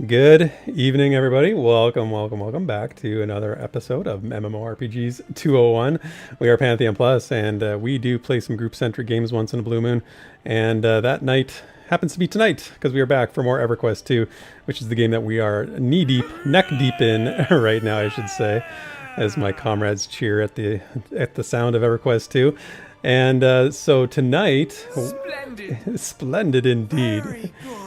Good evening, everybody. Welcome back to another episode of MMORPGs 201. We are Pantheon Plus, and we do play some group-centric games once in a blue moon. And that night happens to be tonight, because we are back for more Everquest 2, which is the game that we are knee-deep, neck-deep in right now, I should say, as my comrades cheer at the sound of Everquest 2. And so tonight... Splendid! Splendid indeed. Very good.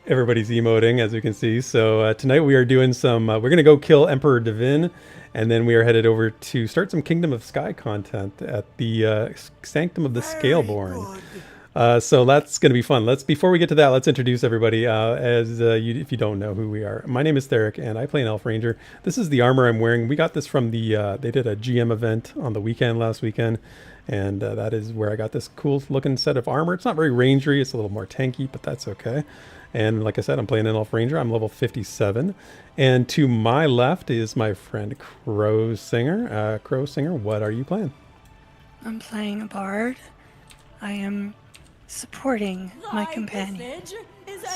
Everybody's emoting, as you can see. So tonight we are doing some... we're going to go kill Emperor Desryn, and then we are headed over to start some Kingdom of Sky content at the Sanctum of the Scaleborn. So that's going to be fun. Before we get to that, let's introduce everybody. If you don't know who we are, my name is Therek, and I play an Elf Ranger. This is the armor I'm wearing. We got this from the... they did a GM event on the weekend last weekend, and that is where I got this cool looking set of armor. It's not very rangery. It's a little more tanky, but that's okay. And like I said, I'm playing an Elf Ranger. I'm level 57. And to my left is my friend Crowsinger. Crowsinger, what are you playing? I'm playing a bard. I am supporting my companion.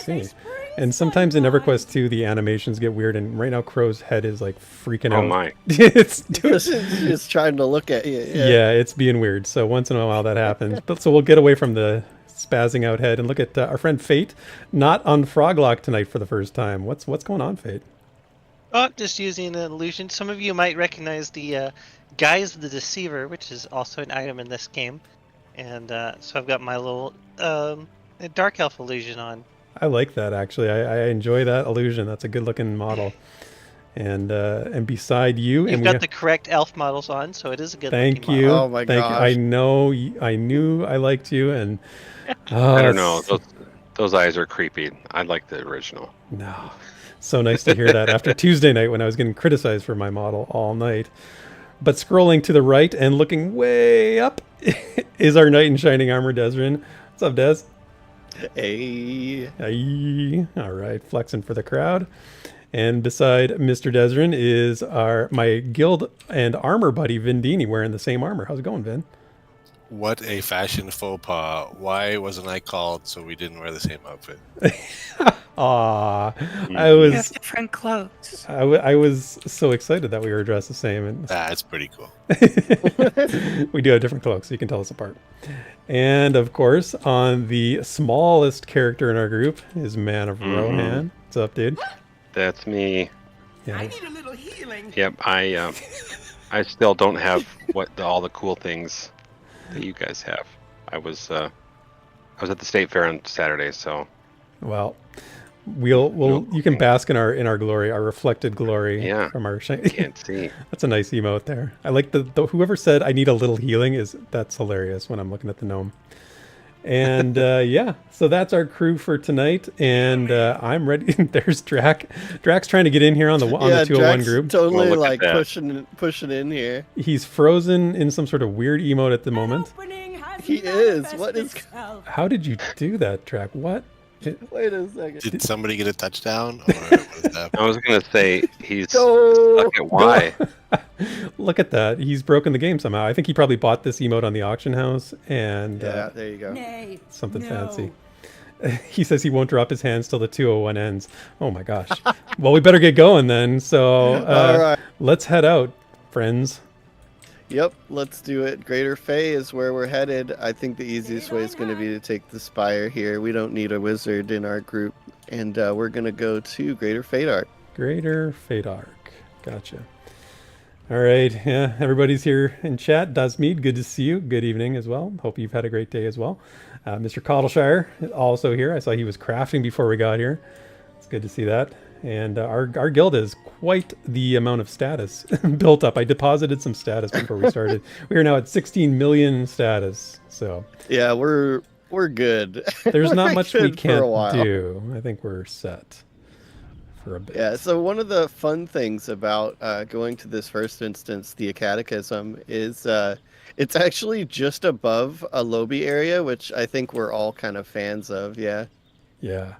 See. And sometimes in EverQuest 2, the animations get weird, and right now Crow's head is like freaking out. Oh my. It's trying to look at you. Yeah, it's being weird. So once in a while that happens. But so we'll get away from the spazzing out head and look at our friend Fate, not on Froglock tonight for the first time. What's going on, Fate? Oh, just using an illusion. Some of you might recognize the Guise of the Deceiver, which is also an item in this game. And so I've got my little Dark Elf illusion on. I like that, actually. I enjoy that illusion. That's a good-looking model. And beside you... You've got the correct elf models on, so it is a good-looking model. Oh my gosh. I know. I knew I liked you, and... I don't know. Those eyes are creepy. I like the original. No. So nice to hear that after Tuesday night when I was getting criticized for my model all night. But scrolling to the right and looking way up is our knight in shining armor, Desryn. What's up, Des? Hey. Hey. All right, flexing for the crowd. And beside Mr. Desryn is my guild and armor buddy, Vindini, wearing the same armor. How's it going, Vin? What a fashion faux pas. Why wasn't I called so we didn't wear the same outfit? Aw, We have different clothes. I was so excited that we were dressed the same. And That's pretty cool. we do have different cloaks, so you can tell us apart. And of course, on the smallest character in our group is ManofRohan. What's up, dude? That's me. Yeah. I need a little healing. Yep, I still don't have all the cool things that you guys have. I was at the state fair on Saturday, so Well, you can bask in our glory, our reflected glory from our can't see. That's a nice emote there. I like the whoever said I need a little healing that's hilarious when I'm looking at the gnome. And yeah, so that's our crew for tonight, and I'm ready. There's Drac. Drac's trying to get in here on the 201 Drax group. Totally Well, like pushing in here. He's frozen in some sort of weird emote at the moment. He is. What is? How did you do that, Drac? What? Wait a second. Did somebody get a touchdown? Or what is that? I was gonna say he's No. stuck at Y. Look at that. He's broken the game somehow. I think he probably bought this emote on the auction house and Yeah, there you go. something fancy. He says he won't drop his hands till the 201 ends. Oh my gosh. Well, we better get going then. So All right. let's head out, friends. Yep, let's do it. Greater Fey is where we're headed. I think the easiest way is going to be to take the Spire here. We don't need a wizard in our group. And we're going to go to Greater Fadark. Greater Fadark. Gotcha. All right. Yeah, everybody's here in chat. Dasmead, good to see you. Good evening as well. Hope you've had a great day as well. Mr. Cottleshire also here. I saw he was crafting before we got here. It's good to see that. And our guild has quite the amount of status built up. I deposited some status before we started. We are now at 16 million status. So Yeah, we're good. there's not much we good for a can't while. do. I think we're set for a bit. Yeah, so one of the fun things about going to this first instance, the Catechism, is it's actually just above a lobby area, which I think we're all kind of fans of, yeah. Yeah.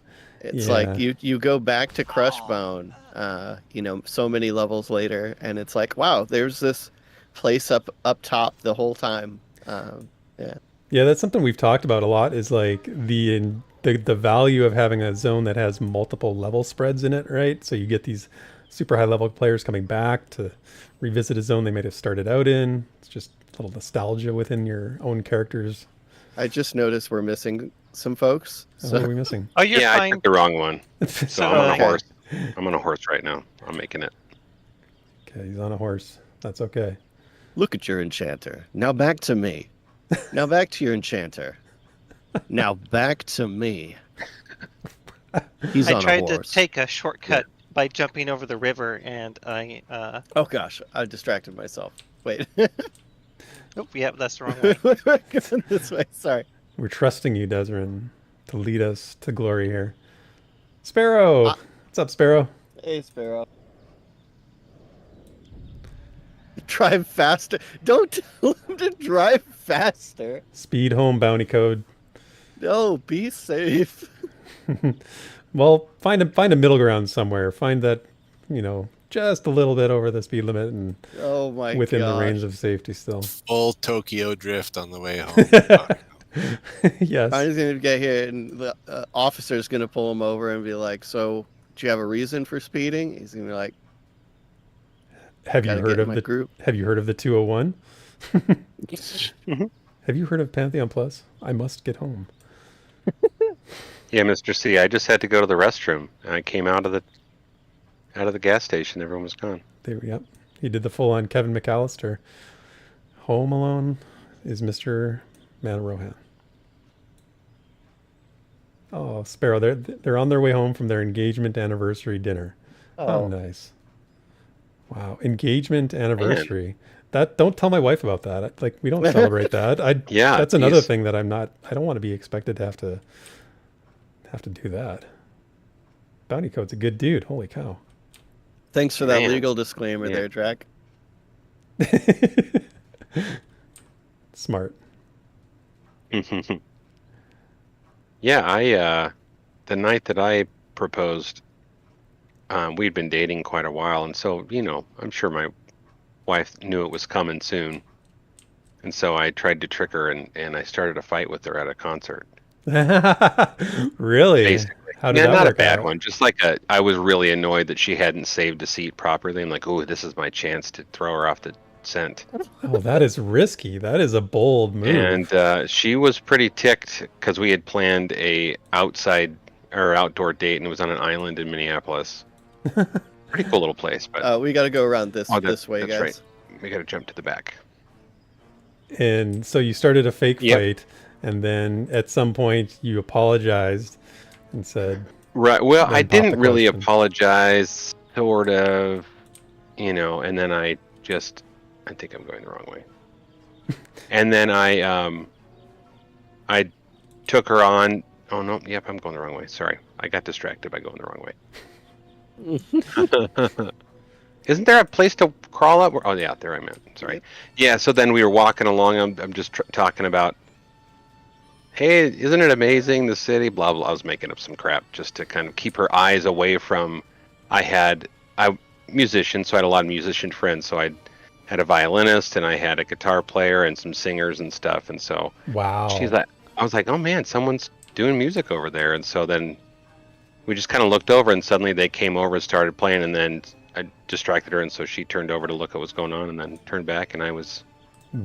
It's Yeah. like you go back to Crushbone, so many levels later, and it's like, wow, there's this place up top the whole time. Yeah. Yeah, that's something we've talked about a lot, is like the value of having a zone that has multiple level spreads in it, right? So you get these super high level players coming back to revisit a zone they might have started out in. It's just a little nostalgia within your own characters. I just noticed we're missing some folks. So what are we missing? Oh, you're yeah, I fine. took the wrong one. So I'm on a Okay. horse. I'm on a horse right now. I'm making it. Okay, he's on a horse. That's okay. Look at your enchanter. Now back to me. Now back to your enchanter. Now back to me. He's I on a tried to horse. take a shortcut by jumping over the river, and I Oh gosh, I distracted myself. Wait. nope, yeah, that's the wrong way. We're going this way. Sorry. We're trusting you, Desryn, to lead us to glory here. Sparrow! What's up, Sparrow? Hey, Sparrow. Drive faster. Don't tell him to drive faster. Speed home bounty code. No, be safe. Well, find a middle ground somewhere. Find that, just a little bit over the speed limit and Oh my within gosh. the range of safety still. Full Tokyo drift on the way home. Yes. I'm just gonna get here, and the officer's gonna pull him over and be like, "So, do you have a reason for speeding?" He's gonna be like, Have you "Gotta heard get of my the group." Have you heard of the 201? Have you heard of Pantheon Plus? I must get home. Yeah, Mr. C. I just had to go to the restroom, and I came out of the gas station. Everyone was gone. Yep. He did the full-on Kevin McAllister. Home alone is Mr. ManofRohan. Oh, Sparrow, they're on their way home from their engagement anniversary dinner. Oh, nice. Wow, engagement anniversary. That don't tell my wife about that. Like we don't celebrate that. Yeah, that's another geez. thing that I don't want to be expected to have to do that. Bounty Code's a good dude. Holy cow. Thanks for that Man. legal disclaimer Yeah. there, Drac. Smart. Yeah, the night that I proposed, we'd been dating quite a while, and so I'm sure my wife knew it was coming soon, and so I tried to trick her, and I started a fight with her at a concert. Really? Basically, How did that not a work bad out? one. Just like I was really annoyed that she hadn't saved a seat properly. I'm like, oh, this is my chance to throw her off the scent. Oh, that is risky. That is a bold move. And she was pretty ticked because we had planned a outside or outdoor date, and it was on an island in Minneapolis. Pretty cool little place, but We got to go around this way, that's guys. right. We got to jump to the back. And so you started a fake Yep. fight, and then at some point you apologized and said, Right. Well, Then I pop the didn't really question. apologize, sort of, and then I think I'm going the wrong way. And then I took her on. Oh no, yep, I'm going the wrong way. Sorry, I got distracted by going the wrong way. Isn't there a place to crawl up? Oh yeah, there I meant. Sorry. Yeah. So then we were walking along. I'm just talking about. Hey, isn't it amazing, the city? Blah blah. I was making up some crap just to kind of keep her eyes away from. I musician, so I had a lot of musician friends. So I had a violinist and I had a guitar player and some singers and stuff. And so wow. I was like, oh man, someone's doing music over there. And so then we just kind of looked over, and suddenly they came over and started playing, and then I distracted her, and so she turned over to look at what's going on, and then turned back, and I was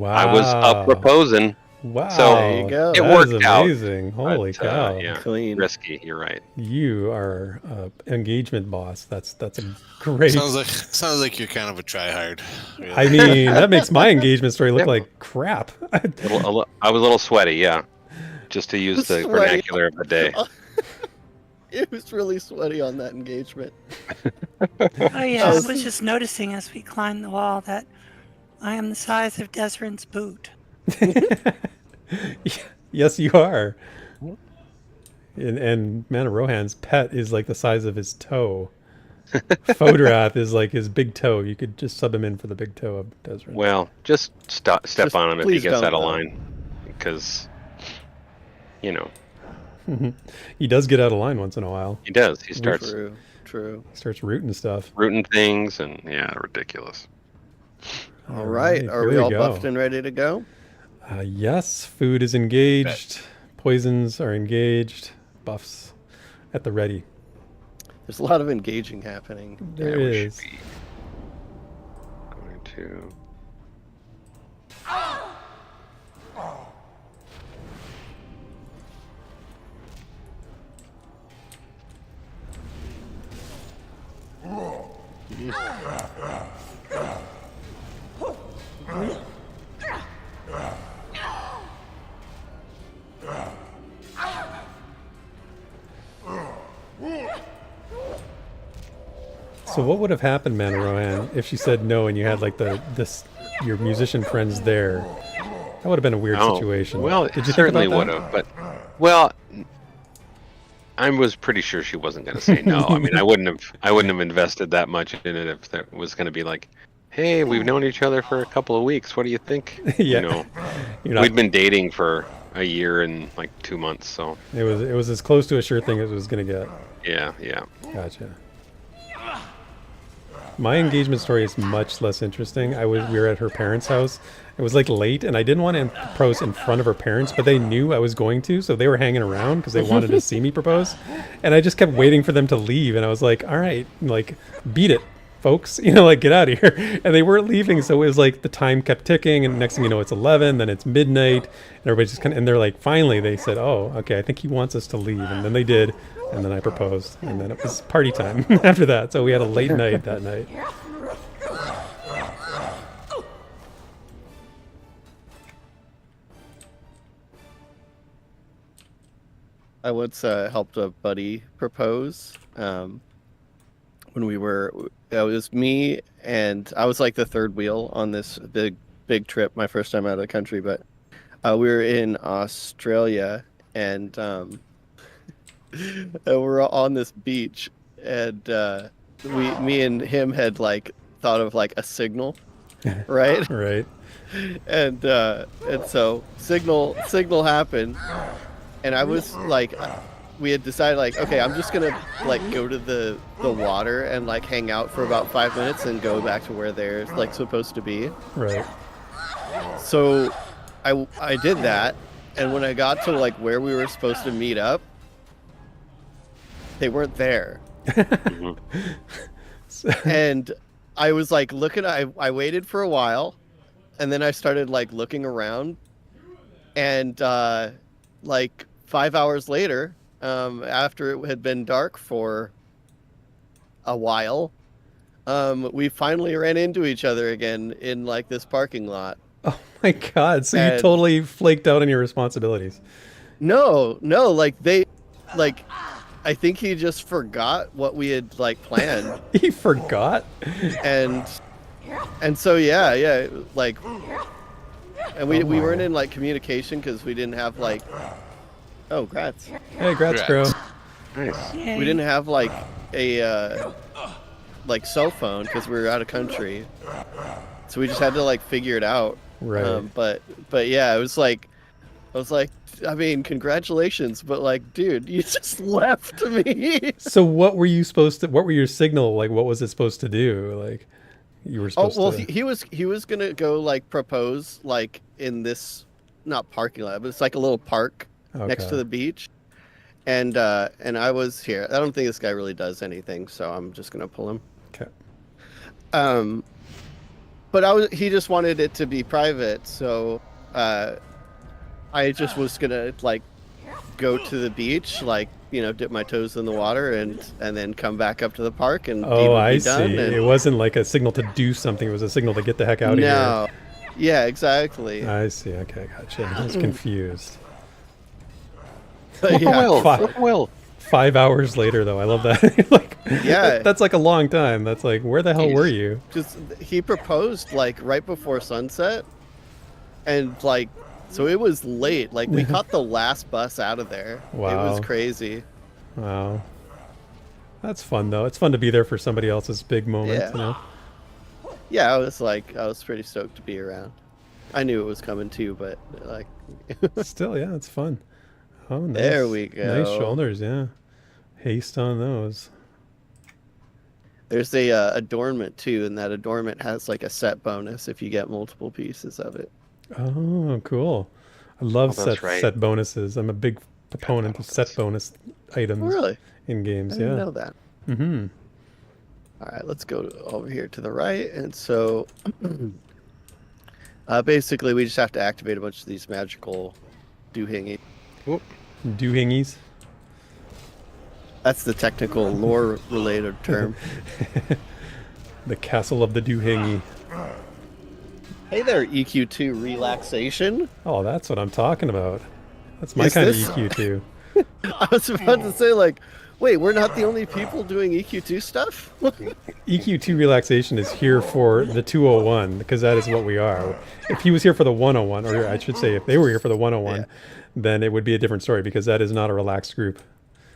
up proposing. Wow. So There you go. it That is worked out. amazing. Holy But, cow. yeah, Clean. risky. You're right. You are engagement boss. That's a great. Sounds like you're kind of a tryhard. Really. I mean, that makes my engagement story look Yeah. like crap. I was a little sweaty, yeah, just to use the Sweaty. vernacular of the day. It was really sweaty on that engagement. Oh yeah, I was just noticing as we climbed the wall that I am the size of Desryn's boot. Yes, you are. And ManofRohan's pet is like the size of his toe. Fodrath is like his big toe. You could just sub him in for the big toe of Desryn. Well, just step Just on him if he please gets don't, out of though. line, because He does get out of line once in a while. he does. He starts True. He starts rooting stuff. rooting things, and yeah, ridiculous. All right. Are here we all go. buffed and ready to go? Yes, food is engaged. Poisons are engaged. buffs at the ready. There's a lot of engaging happening. There we is. should be going to. So what would have happened, ManofRohan, if she said no and you had like your musician friends there? That would have been a weird situation. Well, Did it you certainly think would about that? have, but well, I was pretty sure she wasn't going to say no. I mean, I wouldn't have invested that much in it if there was going to be like, hey, we've known each other for a couple of weeks. What do you think? Yeah. You know, You're we'd been dating for a year and like 2 months, so It was as close to a sure thing as it was gonna get. yeah. Gotcha. My engagement story is much less interesting. We were at her parents' house. It was like late, and I didn't want to propose in front of her parents, but they knew I was going to, so they were hanging around because they wanted to see me propose. And I just kept waiting for them to leave, and I was like, "All right, like, beat it, folks, like get out of here." And they weren't leaving, so it was like the time kept ticking, and next thing you know, it's 11, then it's midnight, and everybody's just and they're like, finally, they said, "Oh, okay, I think he wants us to leave," and then they did. And then I proposed, and then it was party time after that. So we had a late night that night. I once helped a buddy propose. When it was me, and I was like the third wheel on this big trip, my first time out of the country. But we were in Australia, and we're on this beach, and me and him had like thought of like a signal, right? Right. And so signal happened, and I was like, we had decided like, okay, I'm just gonna like go to the water and like hang out for about 5 minutes and go back to where they're like supposed to be. Right. So I did that, and when I got to like where we were supposed to meet up, they weren't there. And I was like looking, I waited for a while, and then I started like looking around, and like 5 hours later, after it had been dark for a while, we finally ran into each other again in like this parking lot. Oh my God! So you And- totally flaked out on your responsibilities. No, like I think he just forgot what we had like planned. He forgot. and so yeah, like, and we Oh my. weren't in like communication because we didn't have like, oh, grats. Hey, grats, bro. Nice. We didn't have like a like cell phone because we were out of country, so we just had to like figure it out. Right. But yeah, I was like, I mean, congratulations, but like, dude, you just left me. So what were you supposed to? What were your signal? Like, what was it supposed to do? Like, you were Oh supposed well, to. he was gonna go like propose like in this, not parking lot, but it's like a little park next Okay. to the beach, and I was here. I don't think this guy really does anything, so I'm just gonna pull him. Okay. But he just wanted it to be private, so I just was gonna like go to the beach, like, dip my toes in the water and then come back up to the park and Oh, I be see. done. It wasn't like a signal to do something. It was a signal to get the heck out of here. No. Yeah, exactly. I see. Okay, gotcha. I was confused. But yeah, Well, 5 hours later, though, I love that. Like, Yeah. that's like a long time. That's like, where the hell were you? just he proposed like right before sunset, and like, so it was late. Like we caught the last bus out of there. It Wow. was crazy. Wow. That's fun, though. It's fun to be there for somebody else's big moment, Yeah. Yeah, I was pretty stoked to be around. I knew it was coming too, but like, Still, yeah, it's fun. Oh, nice. There we go. Nice shoulders, yeah. Haste on those. there's a adornment too, and that adornment has like a set bonus if you get multiple pieces of it. Oh, cool. I love Oh, that's right. set bonuses. I'm a big opponent to set bonus items Really? in I games. didn't Yeah. know that. Mm-hmm. All right, let's go over here to the right. And so basically we just have to activate a bunch of these magical doohingy. Doohingies. That's the technical lore-related term. The castle of the Doohingy. Hey there, EQ2 relaxation. Oh, that's what I'm talking about. That's my Is kind this- of EQ2. I was about to say, like, wait, we're not the only people doing EQ2 stuff? EQ2 relaxation is here for the 201 because that is what we are. If he was here for the 101, or I should say if they were here for the 101, then it would be a different story because that is not a relaxed group.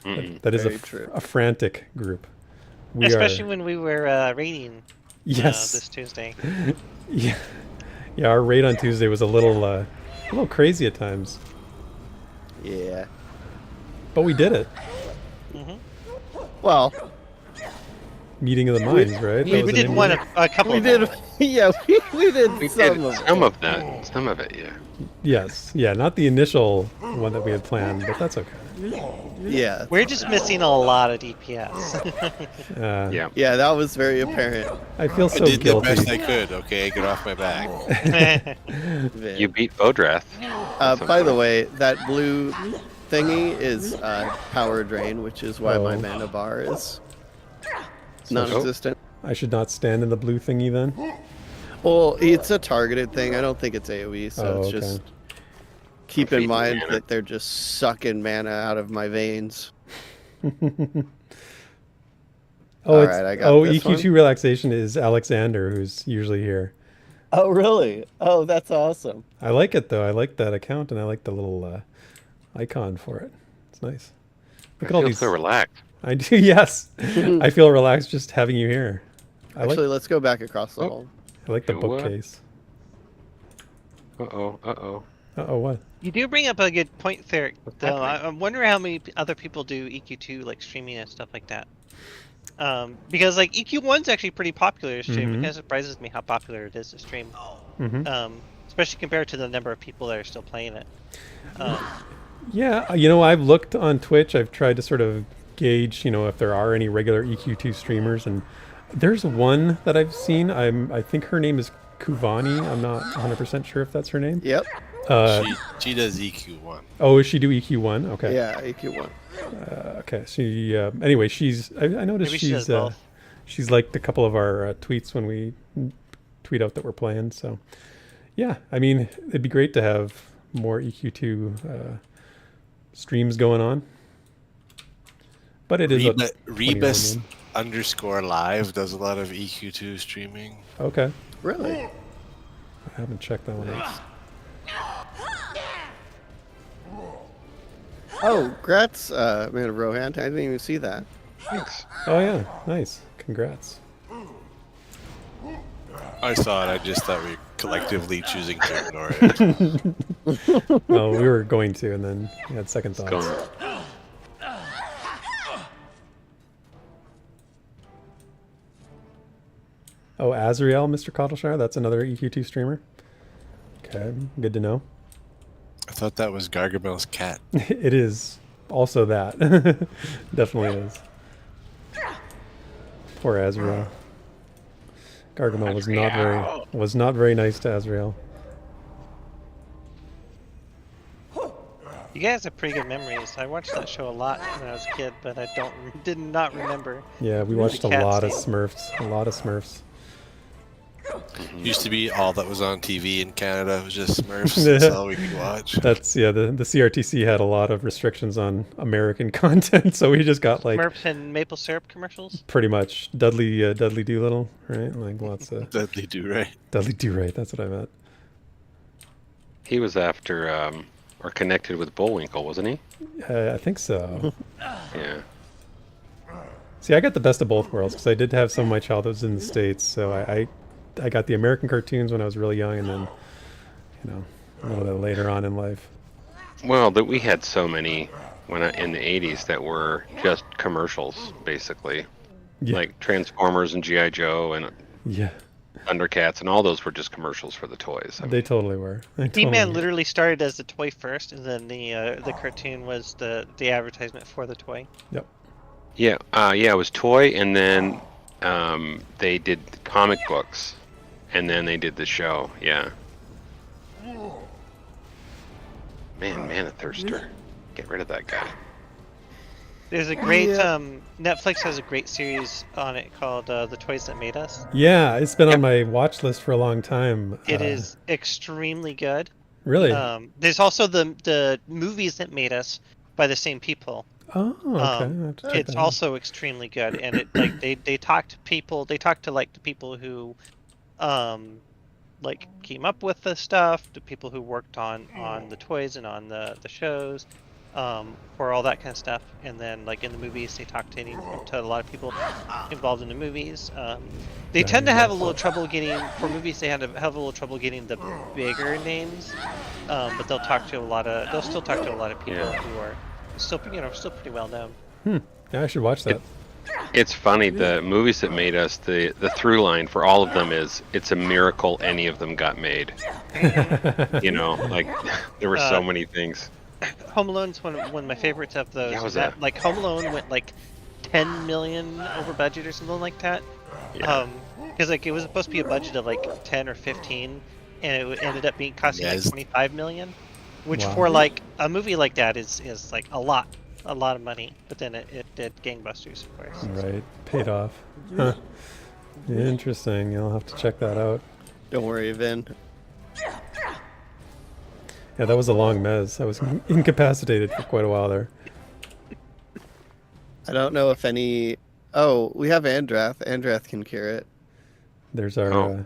That is Very true. a frantic group. We Especially are, when we were raiding yes. this Tuesday. Yeah. Yeah, our raid on Tuesday was a little crazy at times. Yeah. But we did it. Well, Meeting of the minds, right? That We was an did Indian- a couple we of did. them. Yeah, we did We some did of it. some of that. Some of it, yeah. Yes. Yeah, not the initial one that we had planned, but that's okay. Yeah. We're just missing a lot of DPS. Yeah. Yeah, that was very apparent. I feel I so did the best guilty. I could. Okay, get off my back. Vin. You beat Bodrath. By the way, that blue thingy is power drain, which is why my Oh. mana bar is non-existent. I should not stand in the blue thingy then? Well, it's a targeted thing. I don't think it's AoE, so Oh, it's okay. just keep in Feeding mind mana. that they're just sucking mana out of my veins. Oh, All it's, right, I got oh, this EQ2 one. relaxation is Alexander, who's usually here. Oh, really? Oh, that's awesome. I like it though. I like that account, and I like the little icon for it. It's nice. Look at all I feel these. so relaxed. I do. Yes, I feel relaxed just having you here. I Actually, let's go back across the Oh. hall. like the You what? bookcase. Uh-oh, uh-oh. Oh, what? You do bring up a good point there, though. happening? I'm wondering how many other people do EQ2, like streaming and stuff like that. Because like EQ1's actually pretty popular to stream. Mhm. It kind of surprises me how popular it is to stream. Hmm. Especially compared to the number of people that are still playing it. Yeah, I've looked on Twitch. I've tried to sort of gauge, if there are any regular EQ2 streamers, and there's one that I've seen. I think her name is Kuvani. I'm not 100% sure if that's her name. Yep. She does EQ1. Oh, does she do EQ1? Okay. Yeah, EQ1. Okay. She. Anyway, I noticed Maybe she does both. she's liked a couple of our tweets when we tweet out that we're playing. So, yeah. I mean, it'd be great to have more EQ2 streams going on. But it is Rebus name. _live does a lot of EQ2 streaming. Okay. Really? I haven't checked that one out. Oh, congrats, ManofRohan. I didn't even see that. Thanks. Oh yeah, nice. Congrats. I saw it. I just thought we were collectively choosing to ignore it. Well, we were going to, and then we had second thoughts. Going. Oh, Azrael, Mr. Cottleshire, that's another EQ2 streamer. Okay, good to know. I thought that was Gargamel's cat. It is also that. Definitely is. Poor Azrael. Gargamel was not very nice to Azrael. You guys have pretty good memories. I watched that show a lot when I was a kid, but I did not remember. Yeah, we watched a cat lot of scene. Smurfs. A lot of Smurfs. Used to be all that was on TV in Canada was just Smurfs. That's all we could watch. That's the CRTC had a lot of restrictions on American content, so we just got like Smurfs and maple syrup commercials. pretty much Dudley Doolittle, right? Like lots of Dudley Do Right. Dudley Do Right. That's what I meant. He was after, or connected with Bullwinkle, wasn't he? I think so. Yeah. See, I got the best of both worlds because I did have some of my childhoods in the States, so I got the American cartoons when I was really young, and then a little bit later on in life. Well, that we had so many in the 80s that were just commercials, basically. Yeah. Like Transformers and G.I. Joe and Yeah. Thundercats, and all those were just commercials for the toys. I mean, They totally were. He-Man literally started as the toy first, and then the cartoon was the advertisement for the toy. Yep. yeah, it was toy, and then they did comic books, and then they did the show. Yeah. Man, Mana Thirster. Get rid of that guy. There's a great Netflix has a great series on it called The Toys That Made Us. Yeah, it's been on my watch list for a long time. It is extremely good. Really? There's also the movies that made us by the same people. Oh, okay. I'll have to check It's that out. also extremely good, and it like they talk to people. They talk to like the people who, like came up with the stuff, the people who worked on the toys and on the shows, for all that kind of stuff. And then like in the movies, they talk to a lot of people involved in the movies. They tend to have a little trouble getting for movies. They have a little trouble getting the bigger names, but they'll still talk to a lot of people who are still pretty well known. Yeah, I should watch that. It's funny, the movies that made us, the through line for all of them is it's a miracle any of them got made. You know, like there were so many things. Home Alone's one of my favorites of those. Yeah, was that, that? like Home Alone went like 10 million over budget or something like that. Yeah. Because like it was supposed to be a budget of like 10 or 15, and it ended up being costing like Yes. 25 million, which Wow. for like a movie like that is like a lot of money. But then it did gangbusters, of course. Right. Paid off. Huh. Interesting. You'll have to check that out. Don't worry, Vin. Yeah, that was a long mez. I was incapacitated for quite a while there. I don't know if any. Oh, we have Andrath. Andrath can cure it. There's our Oh,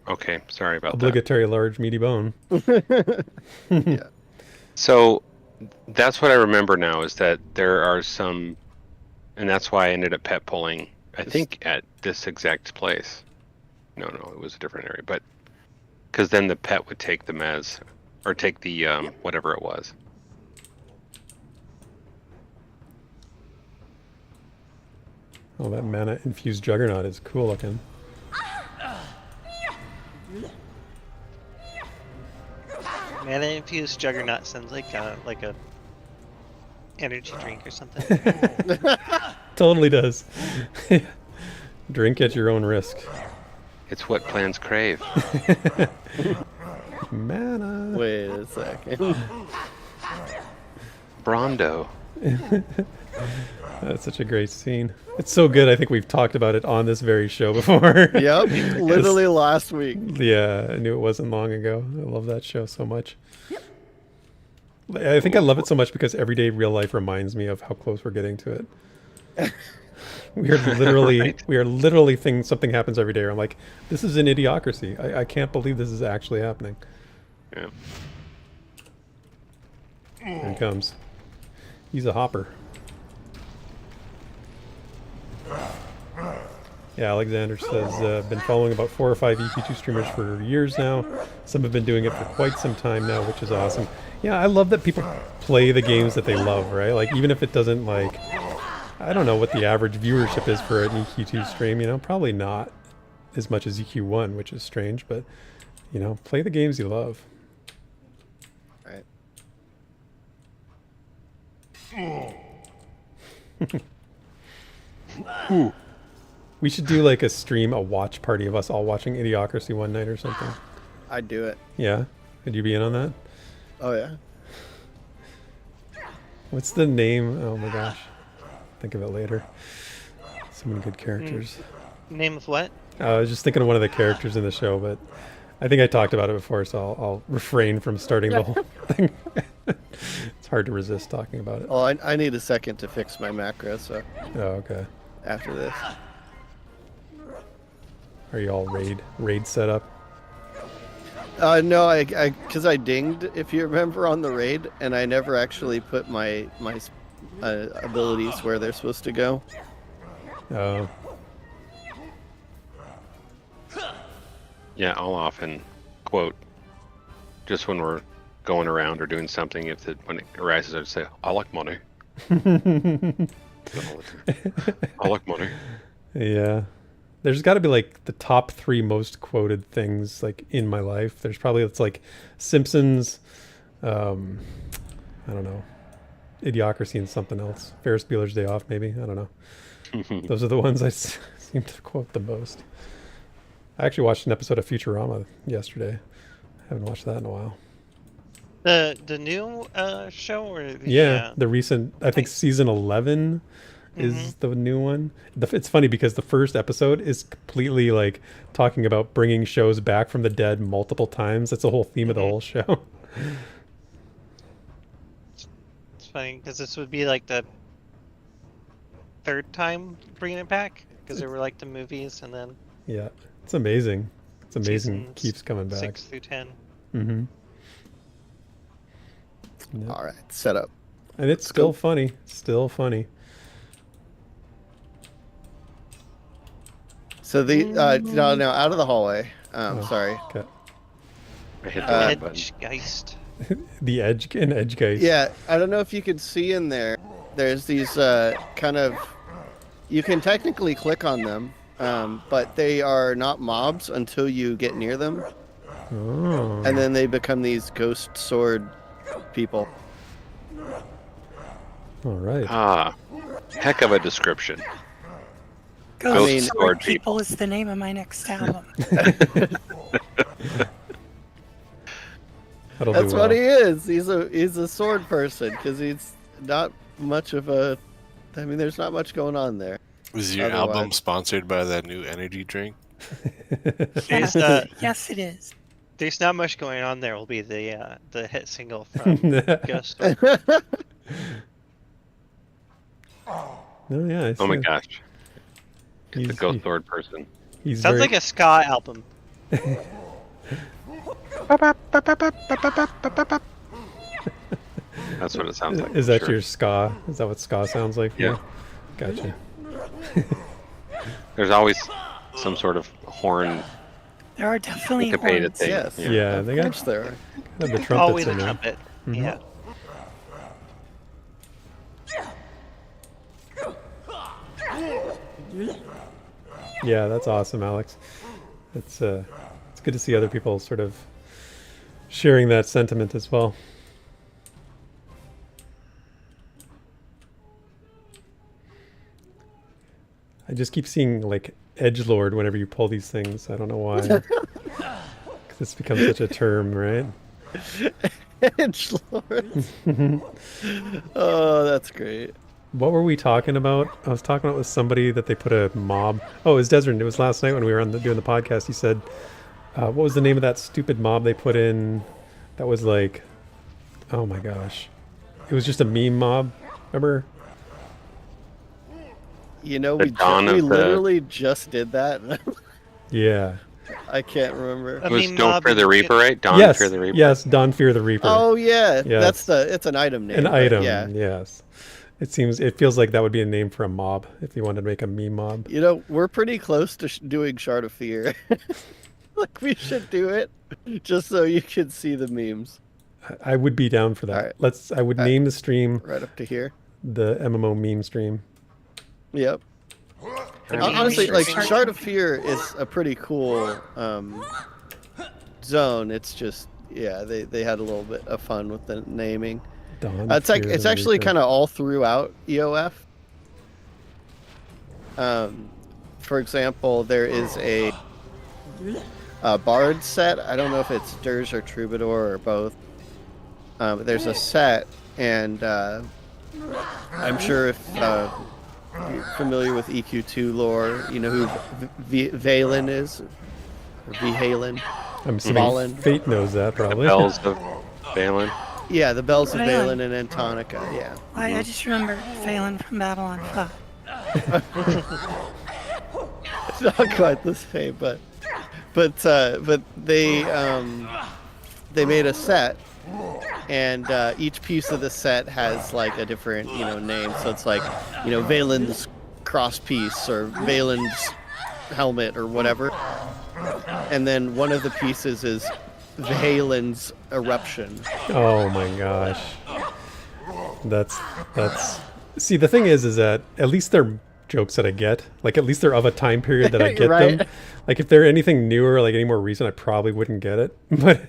Okay, sorry about that. obligatory large meaty bone. Yeah. So that's what I remember now is that there are some, and that's why I ended up pet pulling, I think at this exact place. No, it was a different area, but because then the pet would take the mez, or take the whatever it was. Oh, that mana infused juggernaut is cool looking. Mana infused Juggernaut sounds like a energy drink or something. Totally does. Drink at your own risk. It's what plants crave. Mana. Wait a second. Brondo. That's such a great scene. It's so good. I think we've talked about it on this very show before. Yep, literally last week. Yeah, I knew it wasn't long ago. I love that show so much. I think I love it so much because everyday real life reminds me of how close we're getting to it. We are literally, something happens every day. Where I'm like, this is an idiocracy. I can't believe this is actually happening. Yeah. Here he comes. He's a hopper. Yeah, Alexander says, been following about 4 or 5 EP2 streamers for years now. Some have been doing it for quite some time now, which is awesome. Yeah, I love that people play the games that they love, right? Like, even if it doesn't, like, I don't know what the average viewership is for an EQ2 stream, you know, probably not as much as EQ1, which is strange, but, you know, play the games you love. Right. We should do like a stream, a watch party of us all watching Idiocracy one night or something. I'd do it. Yeah? Could you be in on that? Oh yeah. What's the name? Oh my gosh. Think of it later. So many good characters. Name of what? I was just thinking of one of the characters in the show, but I think I talked about it before, so I'll refrain from starting the whole thing. It's hard to resist talking about it. Well, I need a second to fix my macro, so Oh, okay. after this. Are you all raid set up? No, because I dinged, if you remember, on the raid, and I never actually put my abilities where they're supposed to go. Oh, Yeah, I'll often quote just when we're going around or doing something. When it arises, I just say, "I like money." All the time. I like money. yeah. There's got to be like the top 3 most quoted things like in my life. There's probably it's like Simpsons, I don't know, Idiocracy and something else. Ferris Bueller's Day Off, maybe. I don't know. Those are the ones I seem to quote the most. I actually watched an episode of Futurama yesterday. Haven't watched that in a while. The new show or the recent, I think season 11 is the new one. It's funny because the first episode is completely like talking about bringing shows back from the dead multiple times. That's the whole theme of the whole show. It's funny because this would be like the 3rd time bringing it back because there were like the movies and then Yeah, it's amazing. It's amazing. seasons Keeps coming back. 6 through 10. Mm-hmm. Yep. All right, set up. And it's still funny. Still funny. So the now out of the hallway. Sorry. Okay. I hit the right button. Edgegeist. The edge guys. Yeah, I don't know if you can see in there. There's these kind of. You can technically click on them, but they are not mobs until you get near them, Oh. and then they become these ghost sword people. All right. Ah, heck of a description. Ghost mean- Sword People is the name of my next album. That'll That's do what well. he is. He's a sword person because he's not much of a. I mean, there's not much going on there. Was your Otherwise- album sponsored by that new energy drink? There's, Yes, it is. there's not much going on there. Will be the hit single from Ghost. No, yeah. I Oh my see. gosh. It's the He's- Ghost Sword person. He's Sounds very- like a ska album. That's what it sounds like. Is that sure. your ska? Is that what ska sounds like? for Yeah. you? Gotcha. There's always some sort of horn There are definitely syncopated horns. thing. Yes. Yeah, they Of got course there are. the trumpets Always a in there. trumpet. Mhm. Yeah. Yeah, that's awesome, Alex. It's good to see other people sort of sharing that sentiment as well. I just keep seeing like edgelord whenever you pull these things. I don't know why. 'Cause it's become such a term, right? Edgelords. Oh, that's great. What were we talking about? I was talking about with somebody that they put a mob. Oh, it was Desryn. It was last night when we were doing the podcast. He said, what was the name of that stupid mob they put in that was like, oh my gosh. It was just a meme mob. Remember? You know, The we dawn of the- literally just did that. Yeah. I can't remember. I It was mean, Don't Mob Fear the is- Reaper, right? Dawn Yes. Fear the Reaper. Yes. Dawn Fear the Reaper. Oh yeah, Yes. it's an item name. An but item. Yeah. Yes. It feels like that would be a name for a mob if you wanted to make a meme mob. You know, we're pretty close to doing Shard of Fear. Like we should do it, just so you can see the memes I would be down for that. Alright. I would name the stream right up to here. the MMO meme stream. Yep. I mean, Honestly, like Shard- Shard of Fear is a pretty cool zone. It's just they had a little bit of fun with the naming. Dawn It's like Fear it's the actually Reaper. kind of all throughout EOF. For example, there is a Bard set. I don't know if it's Dirge or Troubadour or both. But there's a set, and I'm sure if you're familiar with EQ2 lore, you know who Valen is? Or Valen? I'm assuming Valen. Fate knows that The probably. Bells of Balin. Yeah, the Bells of Valen. Valen and Antonica, yeah. I just remember Phelan from Babylon 5. It's not quite the same, but they made a set, and each piece of the set has like a different name. So it's like Valen's cross piece or Valen's helmet or whatever, and then one of the pieces is Valen's eruption. Oh my gosh. That's see the thing is that at least they're jokes that I get. Like, at least they're of a time period that I get Right. them. Like, if they're anything newer, like any more recent, I probably wouldn't get it. But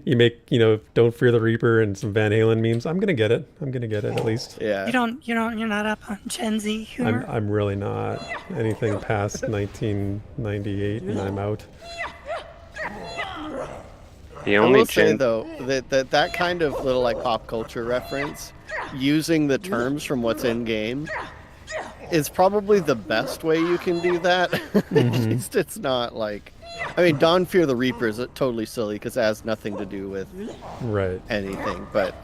you make, Don't Fear the Reaper and some Van Halen memes, I'm gonna get it. I'm gonna get it at least. Yeah. You're not up on Gen Z humor. I'm really not. Anything past 1998 and I'm out. The I only will say gen- though that kind of little like pop culture reference, using the terms from what's in game, is probably the best way you can do that. At least it's not like, I mean, Don't Fear the Reaper is totally silly because it has nothing to do with Right. anything. But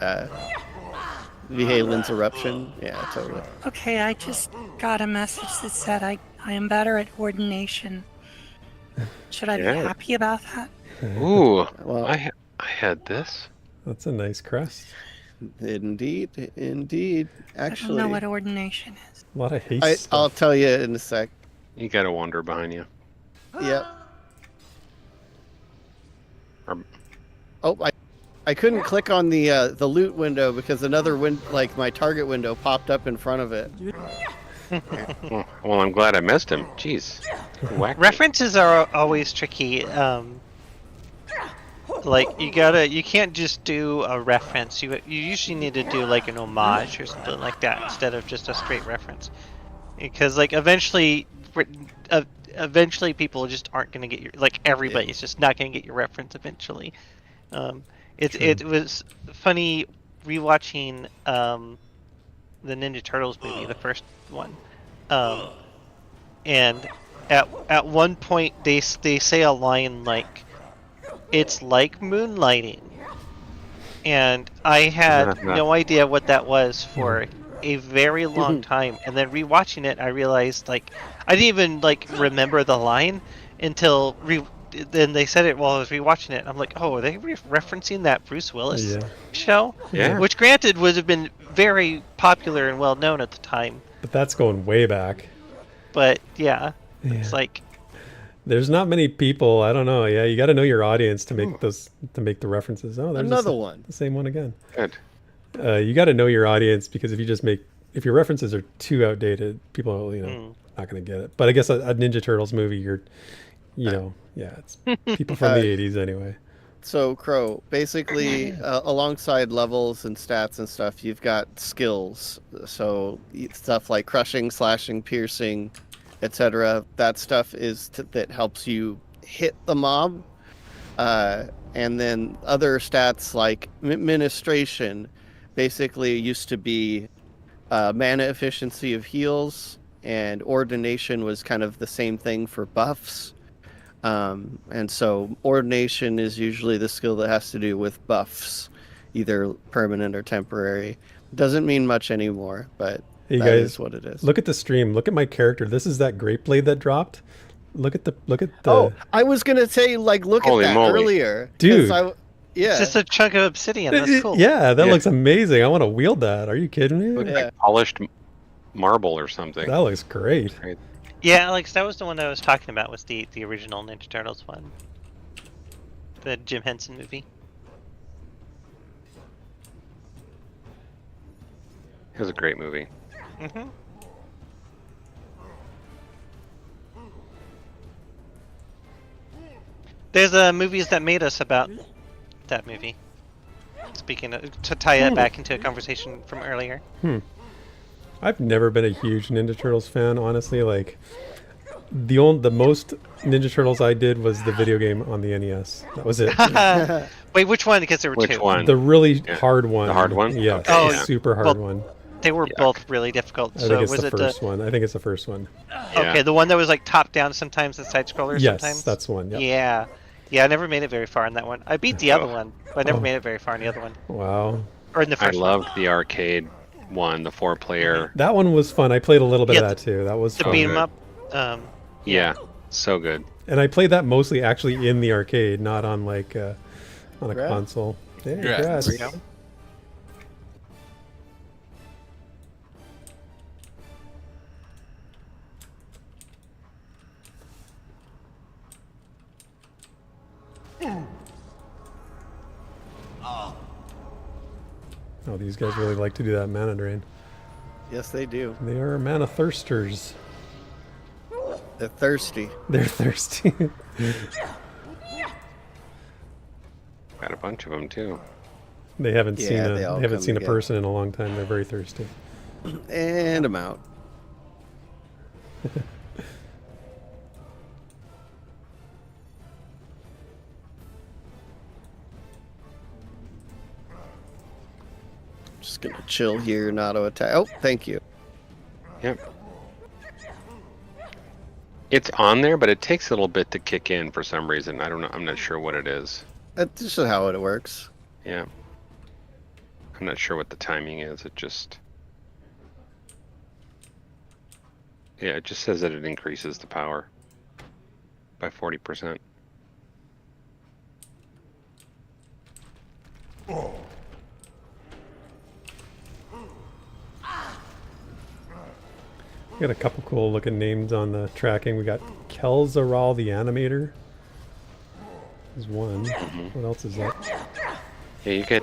Halen's Eruption, yeah, totally. Okay, I just got a message that said I am better at ordination. Should I be Yeah. happy about that? Ooh, Well, I had this. That's a nice crest. indeed. I don't Actually, know what ordination is. A lot of haste. I'll stuff. tell you in a sec. You got a wander behind you. Yep. Um, Oh, I couldn't click on the loot window because another like my target window popped up in front of it. Well, I'm glad I missed him. Jeez. Whack me. References are always tricky. Like you can't just do a reference. You usually need to do like an homage or something like that instead of just a straight reference. Because like eventually people just aren't gonna get your, like everybody's just not gonna get your reference eventually. It was funny rewatching the Ninja Turtles movie, the first one, and at one point they say a line like, "It's like moonlighting," and I had no idea what that was for a very long time, and then rewatching it I realized like I didn't even like remember the line until then they said it while I was rewatching it. I'm like, oh, are they referencing that Bruce Willis show? Yeah. Which granted would have been very popular and well known at the time. But that's going way back. But yeah. It's like There's not many people. I don't know. Yeah, you got to know your audience to make the references. Oh, there's Another one. The same one again. Good. You got to know your audience because if your references are too outdated, people are, not going to get it. But I guess a Ninja Turtles movie, it's people from the 80s anyway. So Crow, basically, alongside levels and stats and stuff, you've got skills. So stuff like crushing, slashing, piercing, etc. That stuff that helps you hit the mob. And then other stats like ministration, basically used to be mana efficiency of heals, and ordination was kind of the same thing for buffs. And so ordination is usually the skill that has to do with buffs, either permanent or temporary. Doesn't mean much anymore, but Hey that guys, is what it is. Look at the stream. Look at my character. This is that great blade that dropped. Look at the. Oh, I was gonna say look Holy at that moly. earlier, Dude. Yeah. it's just a chunk of obsidian. That's cool. Yeah, that Yeah. looks amazing. I want to wield that. Are you kidding me? Looks Yeah. like polished marble or something. That looks great. Yeah, Alex, that was the one I was talking about, was the original Ninja Turtles one. The Jim Henson movie. It was a great movie. Mm-hmm. There's movies that made us about that movie. Speaking of, to tie it back into a conversation from earlier. I've never been a huge Ninja Turtles fan, honestly. Like the most Ninja Turtles I did was the video game on the NES. That was it. Wait, which one? Because there were Which two. one? The really hard one. The hard one? Yes. Okay, the yeah. super hard Well, one. They were both really difficult. I So think it's was the it first one. I think it's the first one. Okay, the one that was like top down sometimes and side scrollers Yes, sometimes? that's one. Yep. Yeah. Yeah, I never made it very far in that one. I beat the other one, but I never made it very far in the other one. Wow. Or in the I first loved the arcade one, the 4-player. That one was fun. I played a little bit Yeah, of that too. That was the fun. beat 'em up. Yeah, so good. And I played that mostly actually in the arcade, not on like on a Congrats. console. Yeah, Congrats. congrats. Oh, these guys really like to do that mana drain. Yes, they do. They are mana thirsters. They're thirsty. They're thirsty. Got a bunch of them too. They haven't Yeah, seen they all they haven't come seen a together. person in a long time. They're very thirsty. And I'm out. Just gonna chill here, not auto attack. Oh, thank you. Yep. It's on there, but it takes a little bit to kick in for some reason. I don't know. I'm not sure what it is. That's just how it works. Yeah. I'm not sure what the timing is. It just... Yeah, it just says that it increases the power by 40%. We got a couple cool looking names on the tracking. We got Kelzaral the Animator. There's one. What else is that? Yeah,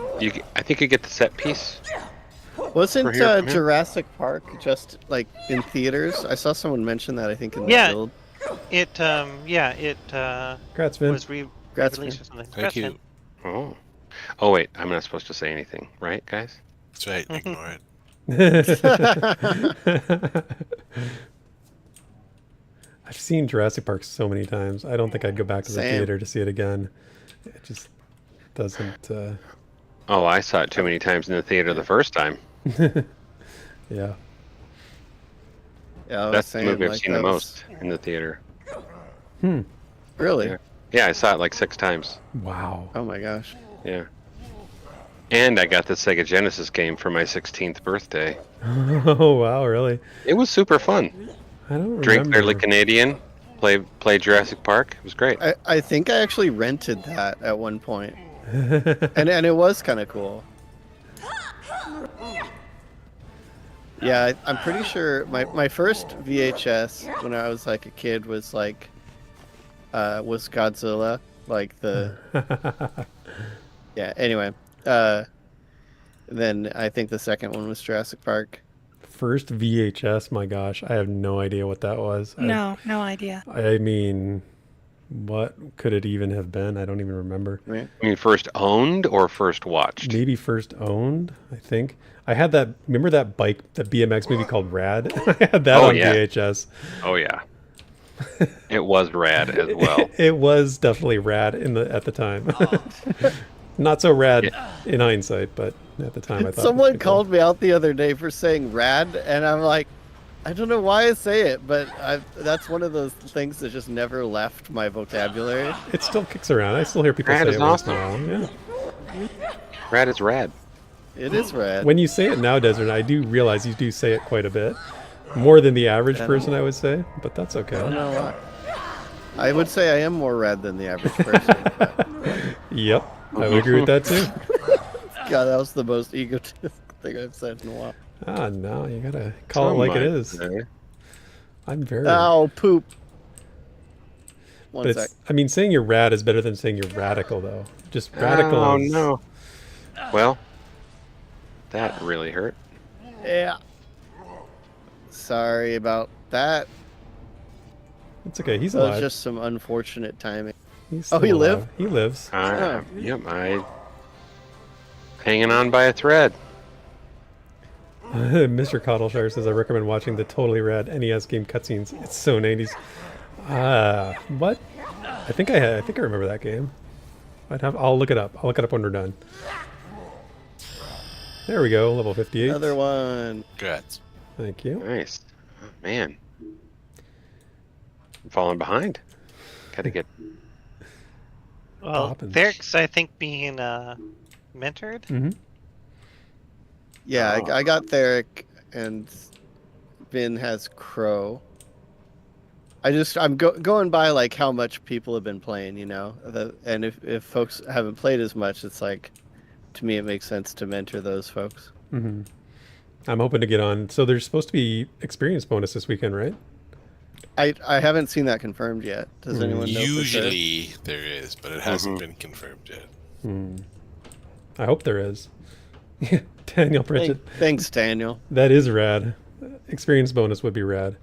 I think you get the set piece. Wasn't For here, from here? Jurassic Park just like in theaters? I saw someone mention that. I think in the Yeah. guild. It Congrats, Vin. was Congrats, released Vin. or something. Thank Congrats, you. Vin. Oh. Oh wait, I'm not supposed to say anything, right, guys? That's right. Ignore it. I've seen Jurassic Park so many times. I don't think I'd go back to the Same. theater to see it again. It just doesn't. Oh, I saw it too many times in the theater the first time. Yeah. Yeah, I was That's the saying, movie I've like, seen the that was- most in the theater. Really? Yeah. Yeah, I saw it like 6 times. Wow. Oh my gosh. Yeah. And I got the Sega Genesis game for my 16th birthday. Oh wow, really? It was super fun. I don't Drink remember. Clearly Canadian, play Jurassic Park. It was great. I think I actually rented that at one point, and it was kind of cool. Yeah, I'm pretty sure my first VHS when I was like a kid was like was Godzilla, like the yeah. Anyway, then I think the second one was Jurassic Park. First VHS, my gosh, I have no idea what that was. No idea. I mean, what could it even have been? I don't even remember. Right? I mean, first owned or first watched? Maybe first owned, I think. I had that, remember that bike, that BMX movie called Rad? I had that Oh, on yeah. VHS. Oh yeah. It was rad as well. It was definitely rad at the time. Not so rad in hindsight, but at the time I thought. Someone it was called me out the other day for saying "rad," and I'm like, I don't know why I say it, but that's one of those things that just never left my vocabulary. cool. It still kicks around. I still hear people Rad say is it once in a awesome. while. Yeah. Rad is rad. It is rad. When you say it now, Desryn, I do realize you do say it quite a bit. More than the average person, I would say, but that's I don't okay. know why. I would say I am more rad than the average person. But Yep, I would agree with that too. God, that was the most egotistic thing I've said in a while. Ah, no, you gotta call it like it is. I'm very. Ow, poop. One But sec. it's, I mean, saying you're rad is better than saying you're radical, though. Just radical. Oh is- no. Well, that really hurt. Yeah. Sorry about that. It's okay. He's That was alive. just some unfortunate timing. He's Oh, he still live? alive. He lives. Yep, hanging on by a thread. Mr. Coddleshire says I recommend watching the totally rad NES game cutscenes. It's so 90s. What? I think I remember that game. I'll look it up. I'll look it up when we're done. There we go. Level 58. Another one. Congrats. Thank you. Nice. Oh, man. I'm falling behind. Gotta get... Well, Poppins. Therek's, I think, being mentored. Mm-hmm. Yeah, I got Therek, and Vin has Crow. I'm going by like how much people have been playing, you know. And if folks haven't played as much, it's like, to me, it makes sense to mentor those folks. Mm-hmm. I'm hoping to get on. So there's supposed to be experience bonus this weekend, right? I haven't seen that confirmed yet. Does anyone know? for sure? Usually there is, but it hasn't been confirmed yet. I hope there is. Daniel Pritchett. Thanks, Daniel. That is rad. Experience bonus would be rad.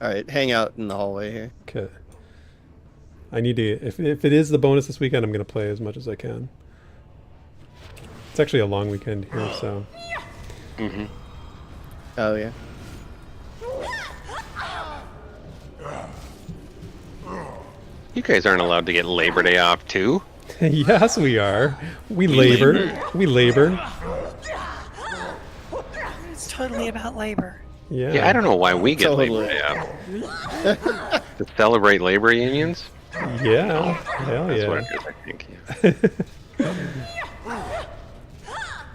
All right, hang out in the hallway here. Okay. I need to. If it is the bonus this weekend, I'm gonna play as much as I can. It's actually a long weekend here, so. Mm-hmm. Oh yeah. You guys aren't allowed to get Labor Day off too. Yes, we are. We labor. We labor. It's totally about labor. Yeah. Yeah, I don't know why we get Totally. Labor Day off. To celebrate labor unions? Yeah. Hell That's what yeah. it is, I think. Yeah.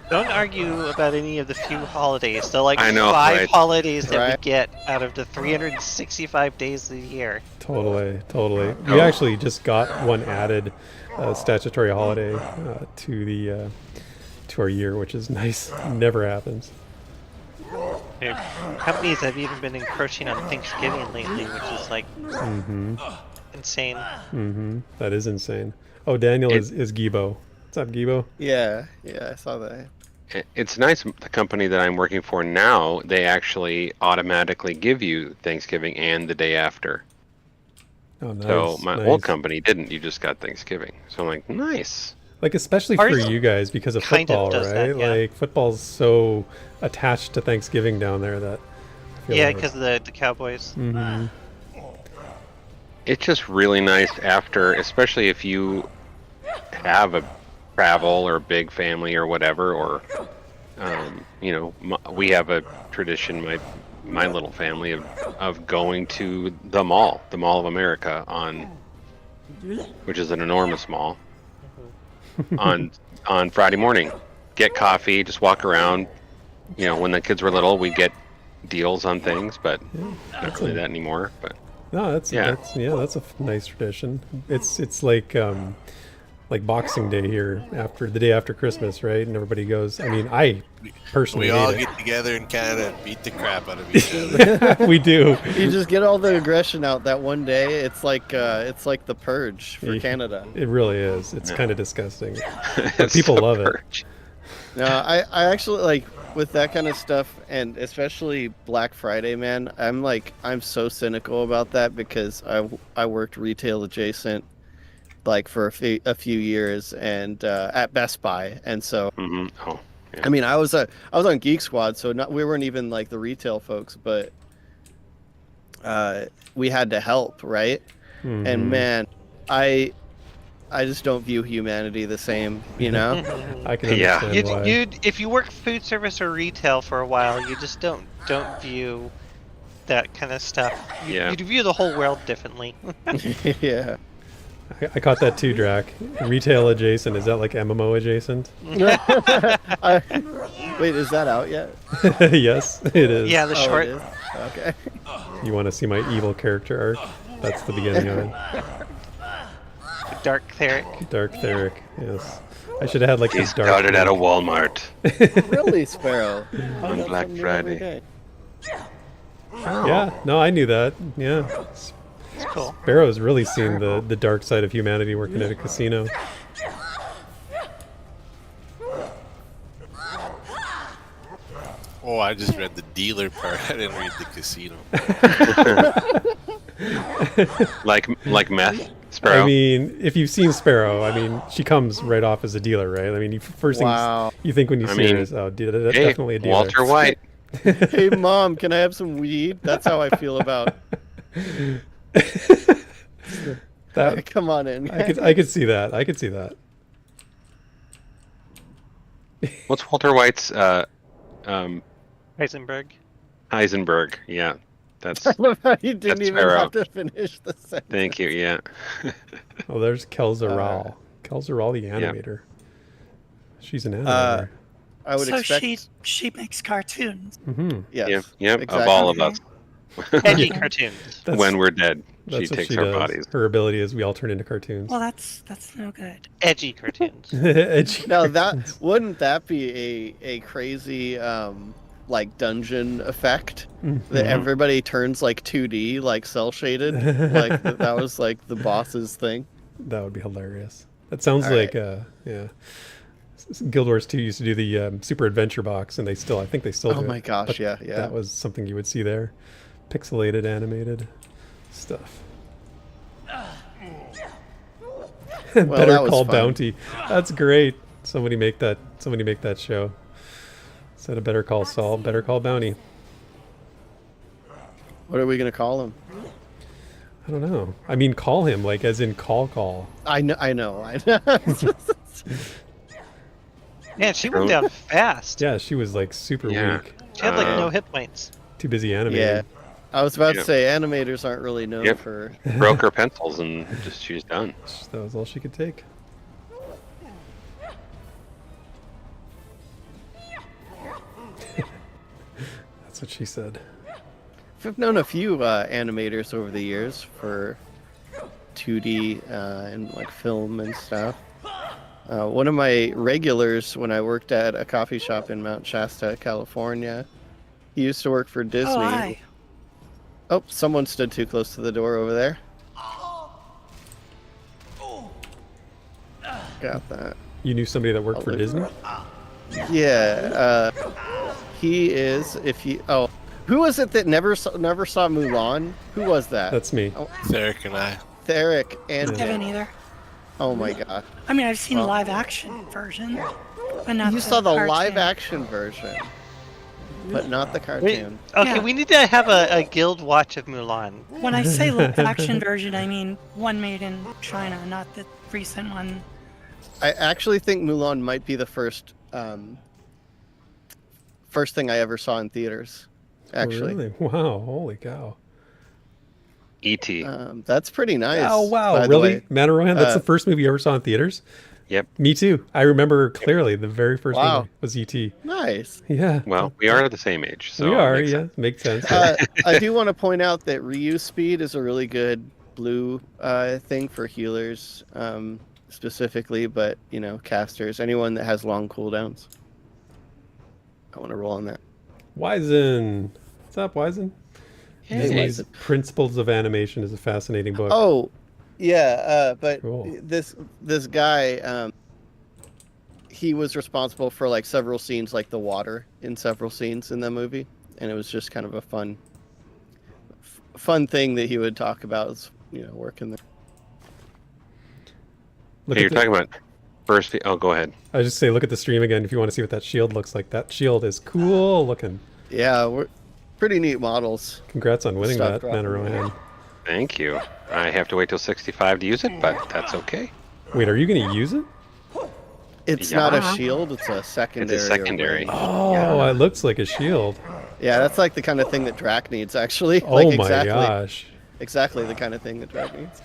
Don't argue about any of the few holidays. The like I know, 5 right. holidays that Right. we get out of the 365 days of the year. Totally. Totally. Oh. We actually just got one added statutory holiday to the to our year, which is nice. Never happens. Companies have even been encroaching on Thanksgiving lately, which is like insane. That is insane. Oh, Daniel is Gibo. What's up, Gibo? Yeah, I saw that. It's nice. The company that I'm working for now, they actually automatically give you Thanksgiving and the day after. Oh, nice. So my nice. old company didn't. You just got Thanksgiving. So I'm like, nice. Like, especially for Ours you guys because of kind of football, does right? that, yeah. Like, football's so attached to Thanksgiving down there that. I feel Yeah, like- because of the Cowboys. It's just really nice after, especially if you have a travel or a big family or whatever, or you know, we have a tradition, my little family of going to the Mall of America which is an enormous mall, on Friday morning. Get coffee, just walk around. You know, when the kids were little, we'd get deals on things, but not really that anymore. But No, that's a nice tradition. It's like Boxing Day here after the day after Christmas, right? And everybody goes. I mean, I personally We all hate get together in Canada and beat the crap out of each other. it. We do. You just get all the aggression out that one day. It's like the purge for Yeah. Canada. It really is. It's kind of disgusting. it's people the love it. purge. No, I actually like with that kind of stuff, and especially Black Friday, man. I'm so cynical about that because I worked retail adjacent, like for a few years, and at Best Buy, and so Mm-hmm. Oh, yeah. I mean I was on Geek Squad, so we weren't even like the retail folks, but we had to help, right? And man, I just don't view humanity the same, you know. I can Yeah. understand why. If you work food service or retail for a while, you just don't view that kind of stuff. Yeah. You view the whole world differently. Yeah. I caught that too, Drac. Retail adjacent. Is that like MMO adjacent? Wait, is that out yet? Yes, it is. Yeah, the Oh, short. it is? Okay. You want to see my evil character arc? That's the beginning of it. Dark Therek. Dark Therek. Yes. I should have had like He this dark. started at a link. Walmart. Really, Sparrow? Oh, On that's Black something Friday. every day. Yeah. No, I knew that. Yeah. It's cool. Barrow's really seen the dark side of humanity working at a casino. Oh, I just read the dealer part. I didn't read the casino. like meth, Sparrow. I mean, if you've seen Sparrow, I mean, she comes right off as a dealer, right? I mean, first thing Wow. you think when you I see her mean, is, oh, hey, definitely a dealer. Walter White. Hey, Mom, can I have some weed? That's how I feel about. That Come on in. I could see that. I could see that. What's Walter White's Heisenberg. Heisenberg? Yeah, that's. I love how you didn't That's even Sparrow. have to finish the sentence. Thank you. Yeah. Oh, there's Kelzaral. Kelzaral, the animator. She's an animator. I would So expect. she makes cartoons. Yes. Yep. Yep. exactly. Of all of us, Edgy cartoons. That's- when we're dead, she That's what takes she our does. bodies. Her ability is we all turn into cartoons. Well, that's no good. Edgy cartoons. Edgy Now cartoons. that wouldn't that be a crazy like dungeon effect that everybody turns like 2D, like cell shaded, like that was like the boss's thing. That would be hilarious. That sounds All like yeah. Guild Wars 2 used to do the Super Adventure Box, and I think they still Oh do. my gosh, But yeah. That was something you would see there. pixelated animated stuff. Better that was Call fun. Bounty. That's great. Somebody make that show. Instead of Better Call Saul, Better Call Bounty. What are we gonna call him? I don't know. I mean, call him, like as in call. I know. Man, she went down fast. Yeah, she was like super Yeah. weak. She had like no hit points. Too busy animating. Yeah. I was about Yeah. to say animators aren't really known Yep. for. Broke her pencils and just she was done. That was all she could take. That's what she said. I've known a few animators over the years for 2D and like film and stuff. One of my regulars when I worked at a coffee shop in Mount Shasta, California, he used to work for Disney. Oh, hi. Oh, someone stood too close to the door over there. Got that. You knew somebody that worked for look. Disney? Yeah, he is. Oh, who was it that never saw Mulan? Who was that? That's me. Therek and I. Therek and. I haven't either. Oh my god! I mean, I've seen Well- live action version, but not You the saw the cartoon. live action version, but not the Wait, cartoon. okay, Yeah. we need to have a guild watch of Mulan. When I say live action version, I mean one made in China, not the recent one. I actually think Mulan might be the first thing I ever saw in theaters. Actually, Oh, really? Wow, holy cow. E.T. That's pretty nice. Oh, wow, by the really? way. ManofRohan, that's the Uh, first movie you ever saw in theaters? Yep. Me too. I remember clearly the very first Wow. movie was E.T. Nice. Yeah. Well, we are the same age, so we it are, makes yeah. sense. Makes sense. I do want to point out that reuse speed is a really good blue thing for healers specifically, but casters, anyone that has long cooldowns. I want to roll on that. Wizen. What's up, Wizen? Hey, Disney's Wizen. Principles of Animation is a fascinating book. Oh, yeah, but Cool. this guy, he was responsible for like several scenes, like the water in several scenes in the movie, and it was just kind of a fun thing that he would talk about, is, working there. Look Hey, at you're talking about first. Oh, go ahead. I just say, look at the stream again if you want to see what that shield looks like. That shield is cool looking. Yeah, we're pretty neat models. Congrats on winning Stop that, dropping ManofRohan. Thank you. I have to wait till 65 to use it, but that's okay. Wait, are you going to use it? It's Yeah. not a shield; it's a secondary. or secondary. range. Oh, it looks like a shield. Yeah, that's like the kind of thing that Drac needs, actually. Oh like my exactly, gosh. exactly the kind of thing that Drac needs.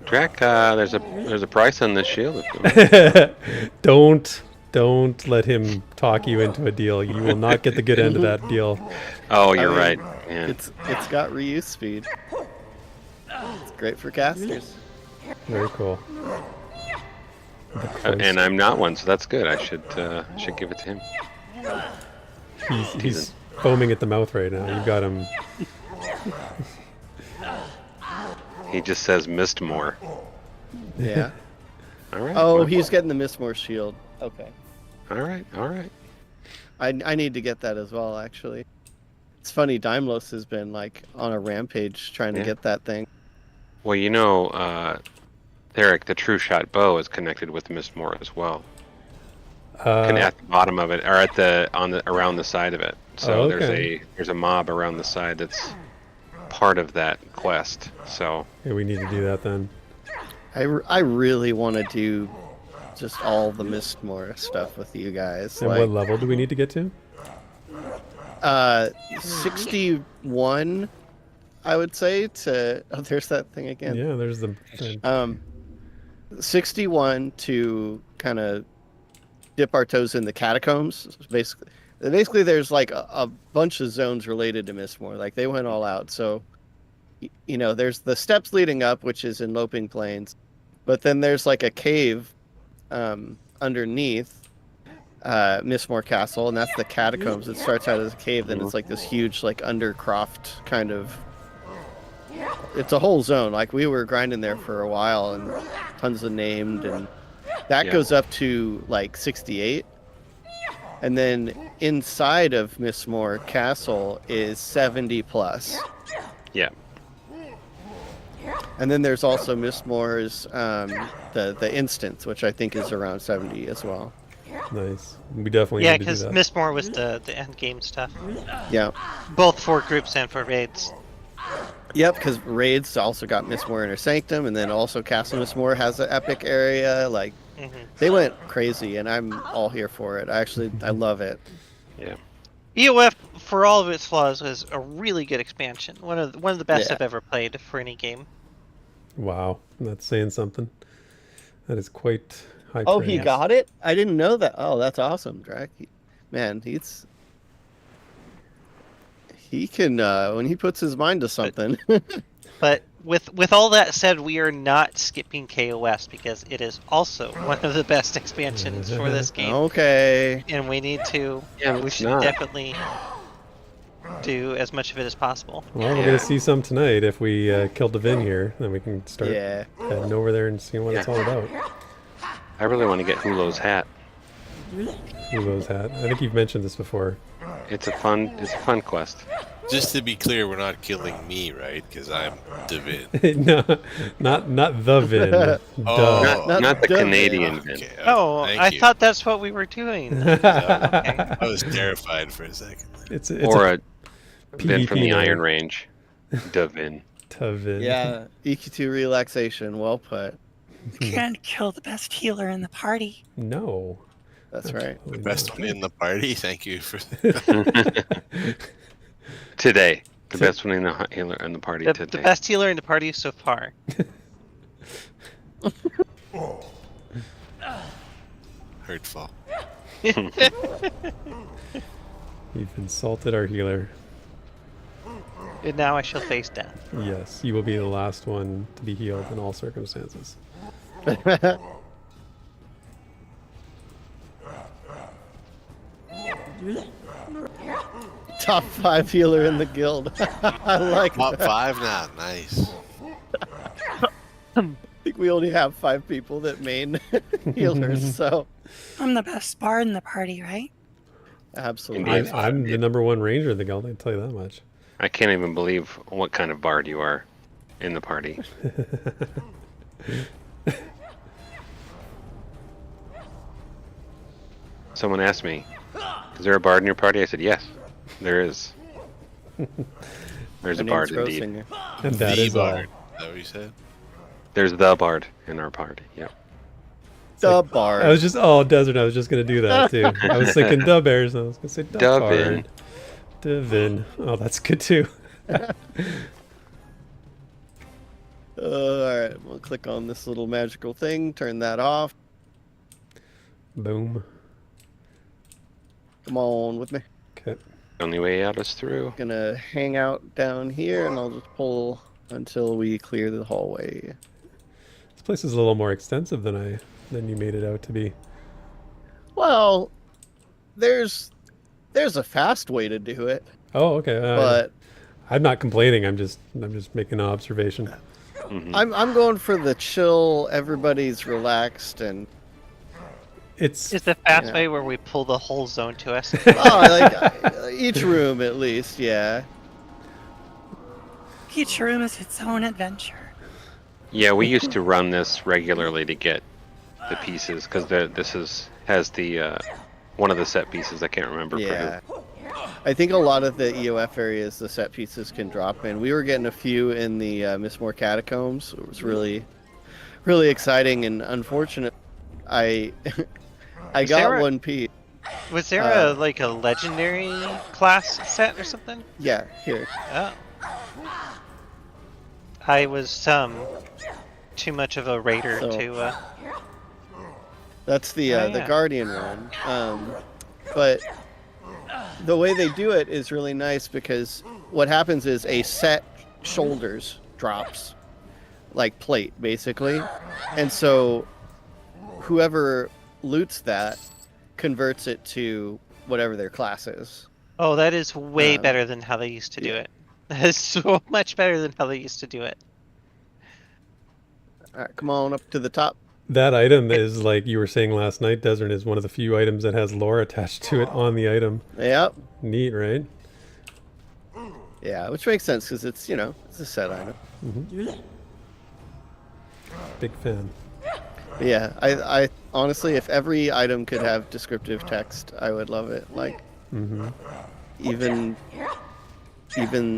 Drac, there's a price on this shield. If you want. Don't let him talk you into a deal. You will not get the good end of that deal. Oh, you're mean, right. Yeah. It's got reuse speed. It's great for casters. Very cool. And I'm not one, so that's good. I should give it to him. He's foaming at the mouth right now. You've got him. He just says missed more. Yeah. All right. Oh, well, he's getting the Mistmore shield. Okay. all right. All right. I need to get that as well, actually. It's funny, Daimlos has been like on a rampage trying to Yeah. get that thing. Well, Therek, the true shot bow is connected with missed more as well. And at the bottom of it, or around the side of it. So Oh, okay. there's a mob around the side that's part of that quest. So Yeah, we need to do that then. I really want to do just all the Mistmore stuff with you guys. And what level do we need to get to? 61, I would say. Oh, there's that thing again. Yeah, there's the thing. 61 to kind of dip our toes in the catacombs. Basically, there's like a bunch of zones related to Mistmore. Like they went all out. So, there's the steps leading up, which is in Loping Plains, but then there's like a cave underneath Mistmore Castle, and that's the catacombs. It starts out as a cave, then it's like this huge like undercroft kind of. It's a whole zone. Like we were grinding there for a while, and tons of named, and that Yeah. goes up to like 68. And then inside of Mistmore Castle is 70 plus. Yeah. And then there's also Mistmore's the instance, which I think is around 70 as well. Nice. We definitely Yeah, need to do because that. Mistmore was the end game stuff, Yeah. both for groups and for raids. Yep, because raids also got Mistmore Inner Sanctum, and then also Castle Mistmore has an epic area. Like, they went crazy, and I'm all here for it. I love it. Yeah. EOF, for all of its flaws, was a really good expansion. One of the best Yeah. I've ever played for any game. Wow, that's saying something. That is quite high Oh, praise. he got it? I didn't know that. Oh, that's awesome, Drac. Man, he can when he puts his mind to something. But with all that said, we are not skipping KOS because it is also one of the best expansions for this game. Okay. And we need to. Yeah, we it's should not. definitely do as much of it as possible. Well, we're Yeah. gonna see some tonight if we kill Devin here. Then we can start Yeah. heading over there and seeing what it's all about. I really want to get Hulo's hat. Hugo's hat. I think you've mentioned this before. It's a fun quest. Just to be clear, we're not killing me, right? Because I'm Devin. No, not the Vin. Duh. Not the Devin. Canadian Vin. Okay, Oh, thank I you. thought that's what we were doing. I was terrified for a second. It's Or a Vin from PvP the name. Iron Range. Devin. Tavin. Yeah. EQ2 relaxation. Well put. You can't kill the best healer in the party. No. That's right. The best one in the party. Thank you for. Today. The best one in the party The today. best healer in the party so far. Hurtful. You've insulted our healer. And now I shall face death. Yes, you will be the last one to be healed in all circumstances. Top 5 healer in the guild. I like Top that. 5 now. Nice. I think we only have 5 people that main healers, so I'm the best bard in the party, right? absolutely. I'm the #1 ranger in the guild, I can tell you that much. I can't even believe what kind of bard you are in the party. Someone asked me, is there a bard in your party? I said, yes, there is. There's My a bard name's indeed. Crowsinger. And that The is all. bard. Is that what you said? There's the bard in our party, yep. The bard. I was just, Desert, I was just going to do that too. I was thinking dub bears, and I was going to say dub Devin. bard. Devin. Oh, that's good too. Alright, we'll click on this little magical thing, turn that off. Boom. Come on with me. Okay. Only way out is through. Gonna hang out down here and I'll just pull until we clear the hallway. This place is a little more extensive than you made it out to be. Well, there's a fast way to do it, Oh, okay. but I'm not complaining. I'm just making an observation. Mhm. I'm going for the chill, everybody's relaxed and It's Is the fast Yeah. way where we pull the whole zone to us? each room at least, yeah. Each room is its own adventure. Yeah, we used to run this regularly to get the pieces, because has the one of the set pieces. I can't remember. Yeah. I think a lot of the EOF areas, the set pieces can drop in. We were getting a few in the Mistmore Catacombs. It was really, really exciting and unfortunate. I Is got there a- one piece. Was there Uh, a legendary class set or something? Yeah, here. Oh. I was too much of a raider So- to. That's the Oh, the yeah. Guardian one. But the way they do it is really nice because what happens is a set shoulders drops, like plate basically, and so whoever loots that converts it to whatever their class is. Oh, that is way Um, better than how they used to do yeah. it. That is so much better than how they used to do it. All right, come on up to the top. That item is, like you were saying last night, Desryn, is one of the few items that has lore attached to it on the item. Yep. Neat, right? Yeah, which makes sense because it's, you know, it's a set item. Big fan. But yeah, I honestly, if every item could have descriptive text, I would love it. Like, even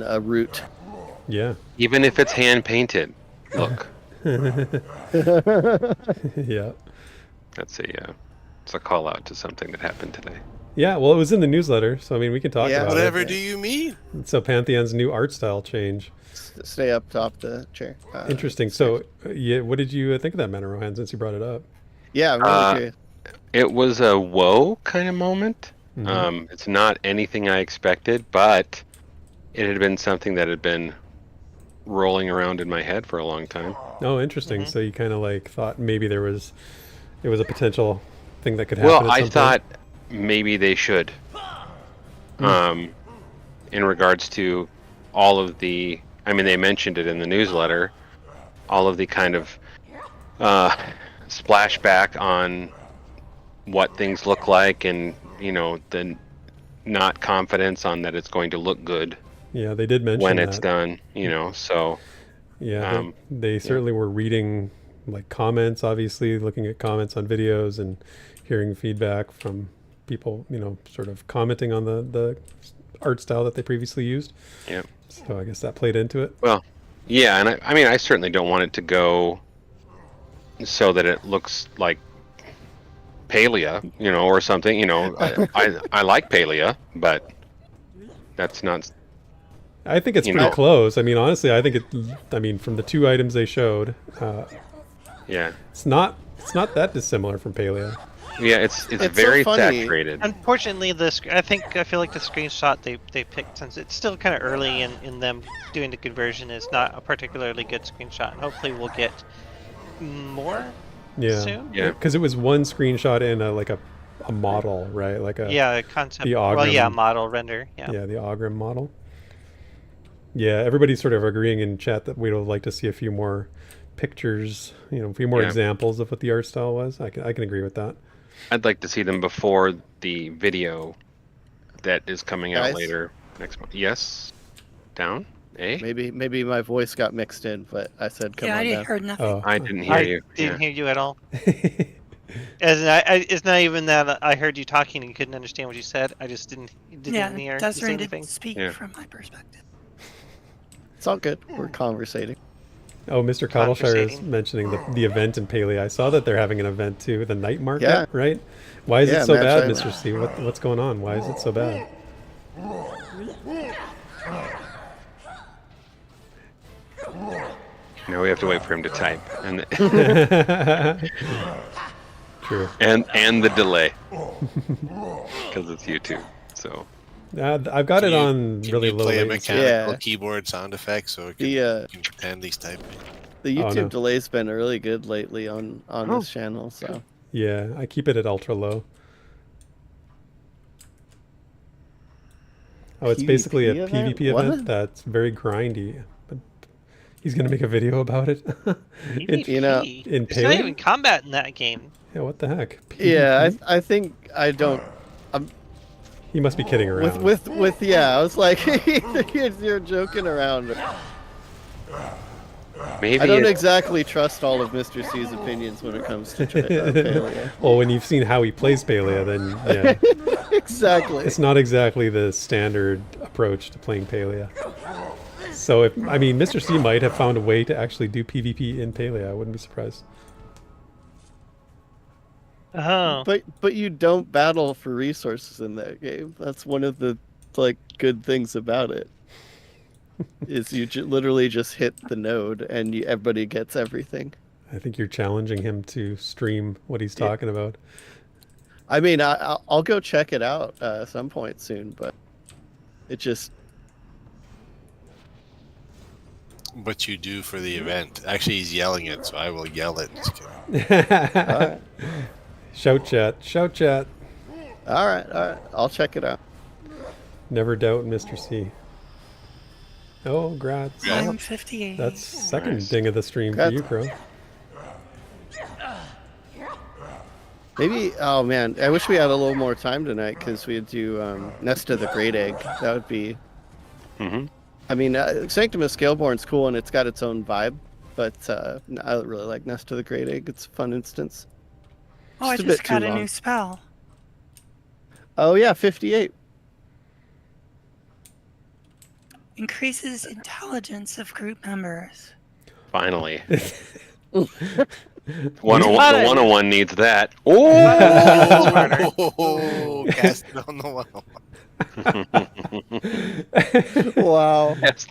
a root. Yeah. Even if it's hand painted. Look. Yeah. That's it's a call out to something that happened today. Yeah, well, it was in the newsletter, so I mean, we can talk Yeah. about Whatever it. do you mean? So Pantheon's new art style change. Stay up top the chair. Interesting. So, yeah, what did you think of that, ManofRohan, since you brought it up? Yeah, I'm really curious. It was a whoa kind of moment. It's not anything I expected, but it had been something that had been rolling around in my head for a long time. Oh, interesting. So you kind of like thought maybe it was a potential thing that could happen. Well, at I some thought point. maybe they should. In regards to all of the, I mean, they mentioned it in the newsletter, all of the kind of splashback on what things look like, and you know, the not confidence on that it's going to look good Yeah, they did mention when that. it's done. You know, so Yeah, they certainly were reading like comments, obviously looking at comments on videos and hearing feedback from people, you know, sort of commenting on the art style that they previously used. yeah. So I guess that played into it. Well, yeah, and I mean, I certainly don't want it to go so that it looks like Palea, you know, or something. You know, I like Palea, but that's not. I think it's You pretty know. close. I mean, honestly, I think from the two items they showed, Yeah, it's not that dissimilar from Palea. yeah, it's so very funny. saturated. Unfortunately, I feel like the screenshot they picked, since it's still kind of early in them doing the conversion, is not a particularly good screenshot. And hopefully, we'll get more Yeah, soon. Yeah. because it was one screenshot in a model, right? Like a Yeah, a concept. the Well, yeah, Ogrim. model render. Yeah. Yeah, the Ogrim model. Yeah, everybody's sort of agreeing in chat that we'd like to see a few more pictures, you know, a few more Yeah. examples of what the art style was. I can agree with that. I'd like to see them before the video that is coming out Guys? later next month. Yes, down. Eh? Maybe my voice got mixed in, but I said come Yeah, I on didn't down. heard nothing. Oh, I didn't hear I you. didn't Yeah. hear you at all. It's not even that I heard you talking and couldn't understand what you said. I just didn't Yeah, hear you say Desryn anything. didn't speak Yeah. from my perspective. It's all good. We're conversating. oh, Mr. Cottleshire is Conversating. mentioning the event in Palea. I saw that they're having an event too, the night market, Yeah. right? Why is Yeah, it so Match bad, Island. Mr. C? What's going on? Why is it so bad? Now we have to wait for him to type, and True. and the delay because it's YouTube. So I've got it on Can really you low play a latency. mechanical Yeah. keyboard sound effect so it can, The you can pretend he's typing? the Oh, YouTube no. delay's been really good lately on Oh. this channel. So Yeah, I keep it at ultra low. Oh, it's basically a PvP event? PvP event What? that's very grindy. But he's gonna make a video about it. You know, in There's not Palea? even combat in that game. Yeah, what the heck? yeah, PvP? I think I don't He must be kidding around. with yeah. I was like, you're joking around. maybe I don't it- exactly trust all of Mr. C's opinions when it comes to Palea. Well, when you've seen how he plays Palea, then yeah, Exactly. it's not exactly the standard approach to playing Palea. So I mean, Mr. C might have found a way to actually do PvP in Palea. I wouldn't be surprised. Oh. But you don't battle for resources in that game. That's one of the good things about it. Is you literally just hit the node and everybody gets everything. I think you're challenging him to stream what he's Yeah. talking about. I mean, I'll go check it out at some point soon, but it just What you do for the event. Actually, he's yelling it, so I will yell it. Just kidding. Shout chat, shout chat. all right. I'll check it out. Never doubt Mr. C. Oh, grats. I'm 58. That's second Nice. ding of the stream for Congrats. you, Crow. Maybe. Oh man, I wish we had a little more time tonight because we'd do Nest of the Great Egg. That would be. Mm-hmm. I mean, Sanctum of Scaleborn's cool and it's got its own vibe, but I really like Nest of the Great Egg. It's a fun instance. Oh, I Just a just bit got too a long. new spell. Oh yeah, 58. Increases intelligence of group members. Finally. Got it. 101 needs that. Oh! Oh, cast it on the wall. Wow. Yes.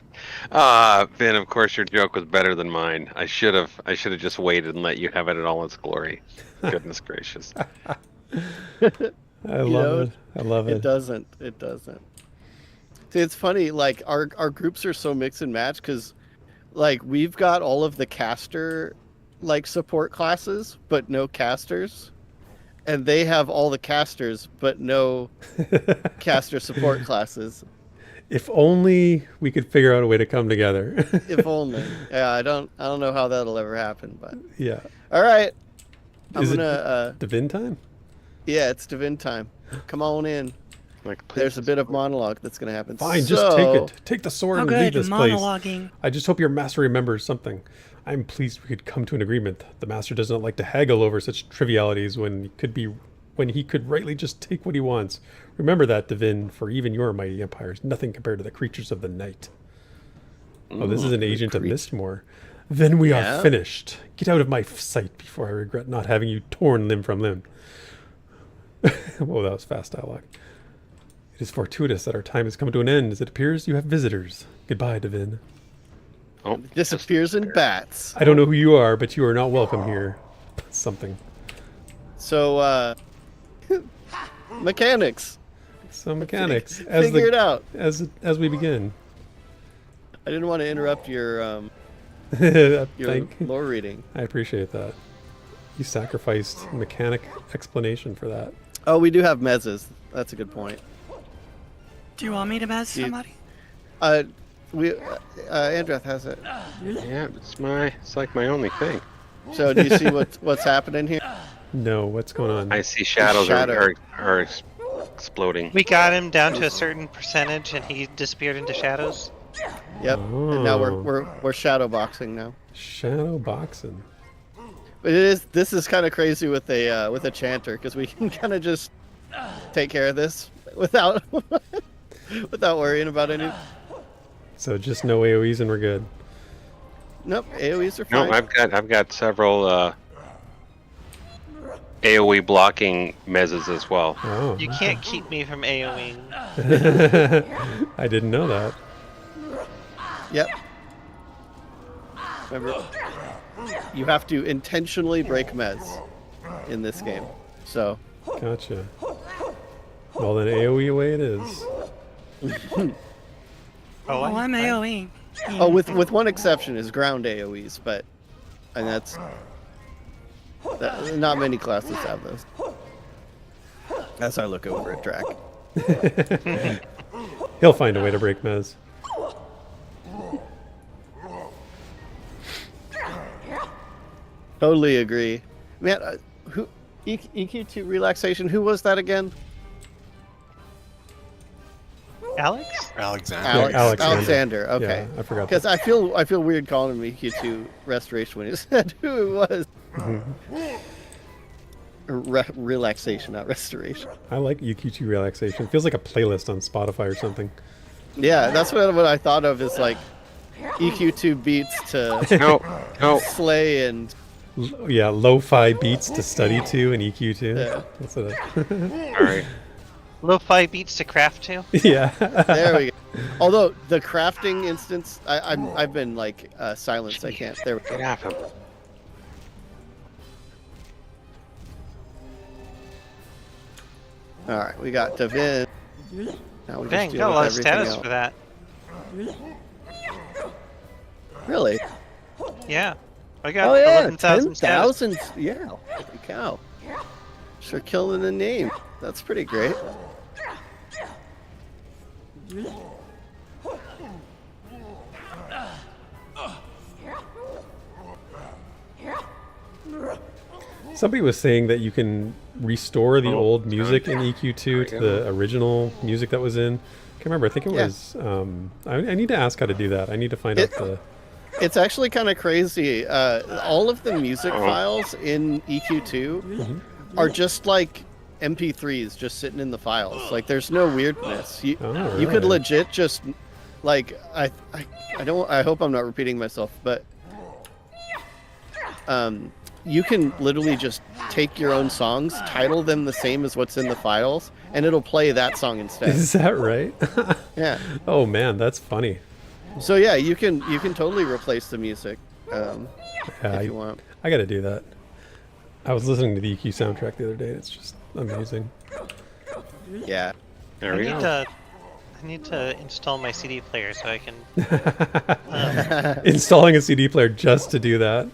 Vin, of course your joke was better than mine. I should have just waited and let you have it in all its glory. Goodness gracious. I love it. I love It it. doesn't. It doesn't. See, it's funny. Like our groups are so mix and match because, like, we've got all of the caster, like, support classes, but no casters, and they have all the casters, but no caster support classes. If only we could figure out a way to come together. If only. Yeah, I don't know how that'll ever happen, but Yeah. all right. I'm Is gonna. it Divin time? Yeah, it's Divin time. Come on in. Like, There's a bit of monologue that's gonna happen. Fine, just take it. Take the sword Oh, and leave good. this place. Monologuing. I just hope your master remembers something. I'm pleased we could come to an agreement. The master does not like to haggle over such trivialities when he could rightly just take what he wants. Remember that, Divin, for even your mighty empire is nothing compared to the creatures of the night. Oh, this is an agent of Mistmore. Then we Yeah. are finished. Get out of my sight before I regret not having you torn limb from limb. Whoa, that was fast dialogue. It is fortuitous that our time has come to an end, as it appears you have visitors. Goodbye, Divin. Oh, Disappears in bats. I don't know who you are, but you are not welcome here. Something. So, mechanics. So mechanics. Figure it out. As we begin. I didn't want to interrupt your Thank. lore reading. I appreciate that. You sacrificed mechanic explanation for that. Oh, we do have mezzes. That's a good point. Do you want me to mess You- somebody? Andreth has it. yeah, it's like my only thing. So, do you see what's happening here? No, what's going on? I see shadows Shadow. are exploding. We got him down to a certain percentage, and he disappeared into shadows. Yep. And now we're shadow boxing now. Shadow boxing. But this is kind of crazy with a chanter because we can kind of just take care of this without without worrying about any. So just no AoEs and we're good. Nope, AOE's are No, fine. I've got several AoE blocking mezzes as well. Oh. You can't keep me from AoEing. I didn't know that. Yep. Remember, you have to intentionally break mez in this game. So, Gotcha. Well, then AoE away it is. Oh, I'm AoEing. oh, with one exception is ground AOEs, but and that's not many classes have those. As I look over at Drac. He'll find a way to break Mez. Totally agree. Man, who EQ2 relaxation? Who was that again? Alex? Alexander. Alexander. Okay. Yeah, I forgot. Because I feel weird calling him EQ2 restoration when he said who it was. Relaxation, not restoration. I like UQ2 relaxation. It feels like a playlist on Spotify or something. Yeah, that's what I thought of is like EQ2 beats to No. slay and Yeah, lo-fi beats to study to and EQ2. Yeah. That's what All right. Lo-fi beats to craft to? yeah. there we go. Although the crafting instance, I've been like silenced. I can't. There we Get go. off him. All right, we got Devin. Now we Dang, just got deal a lot with of everything status else. for that. Really? Yeah. I got Oh yeah, 11,000 status. 10,000. Yeah, holy cow. Sure killing the name. That's pretty great. Somebody was saying that you can restore the Oh, old it's music good. in EQ2 to the original music that was in. I can't remember. I think it was. I need to ask how to do that. I need to find out the. It's actually kind of crazy. All of the music files in EQ2 are just like MP3s just sitting in the files. Like there's no weirdness. You could really? legit just like I hope I'm not repeating myself, but you can literally just take your own songs, title them the same as what's in the files, and it'll play that song instead. Is that right? Yeah. Oh man, that's funny. So yeah, you can totally replace the music if you want. I got to do that. I was listening to the EQ soundtrack the other day. It's just amazing. Yeah. There we go. I need to install my CD player so I can. Installing a CD player just to do that.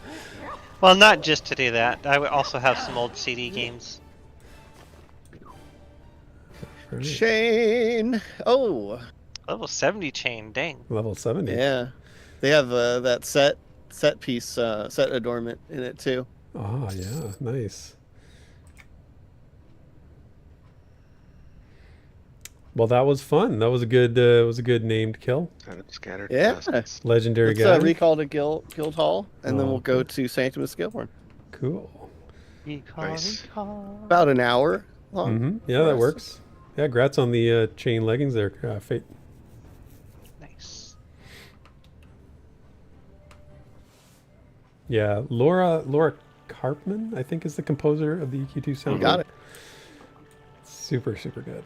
Well, not just to do that. I would also have some old CD games. Right. Chain. Oh. Level 70 chain, dang. Level 70. Yeah. They have that set piece set adornment in it too. Oh yeah, nice. Well, that was fun. That was a good named kill. Scattered. Yeah. Legendary Let's guy. recall to Guild Hall, and then we'll go okay. to Sanctum of Scaleborn. Cool. Nice. About an hour long. Yeah, for that us. works. Yeah, grats on the chain leggings there, Fate. Nice. Yeah, Laura Karpman, I think, is the composer of the EQ2 soundtrack. Got it. Super, super good.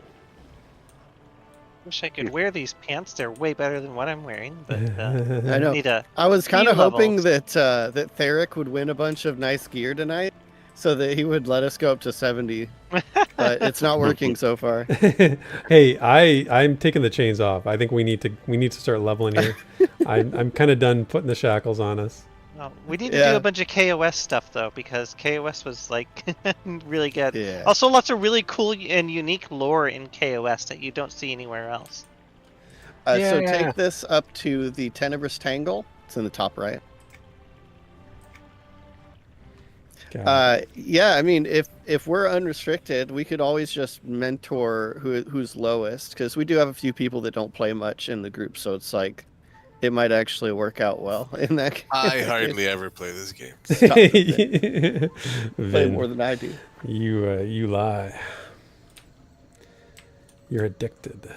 Wish I could wear these pants. They're way better than what I'm wearing. But I know. need a I was kind few of hoping levels. that Therek would win a bunch of nice gear tonight, so that he would let us go up to 70. But it's not working so far. Hey, I'm taking the chains off. I think we need to start leveling here. I'm kind of done putting the shackles on us. Oh, we need to Yeah. do a bunch of KOS stuff though, because KOS was like really good. Yeah. Also, lots of really cool and unique lore in KOS that you don't see anywhere else. So take this up to the Tenebrous Tangle. It's in the top right. Yeah, I mean, if we're unrestricted, we could always just mentor who's lowest, because we do have a few people that don't play much in the group, so it's like it might actually work out well in that. I hardly ever play this game. Stop it. Play Vin, more than I do. you lie. You're addicted.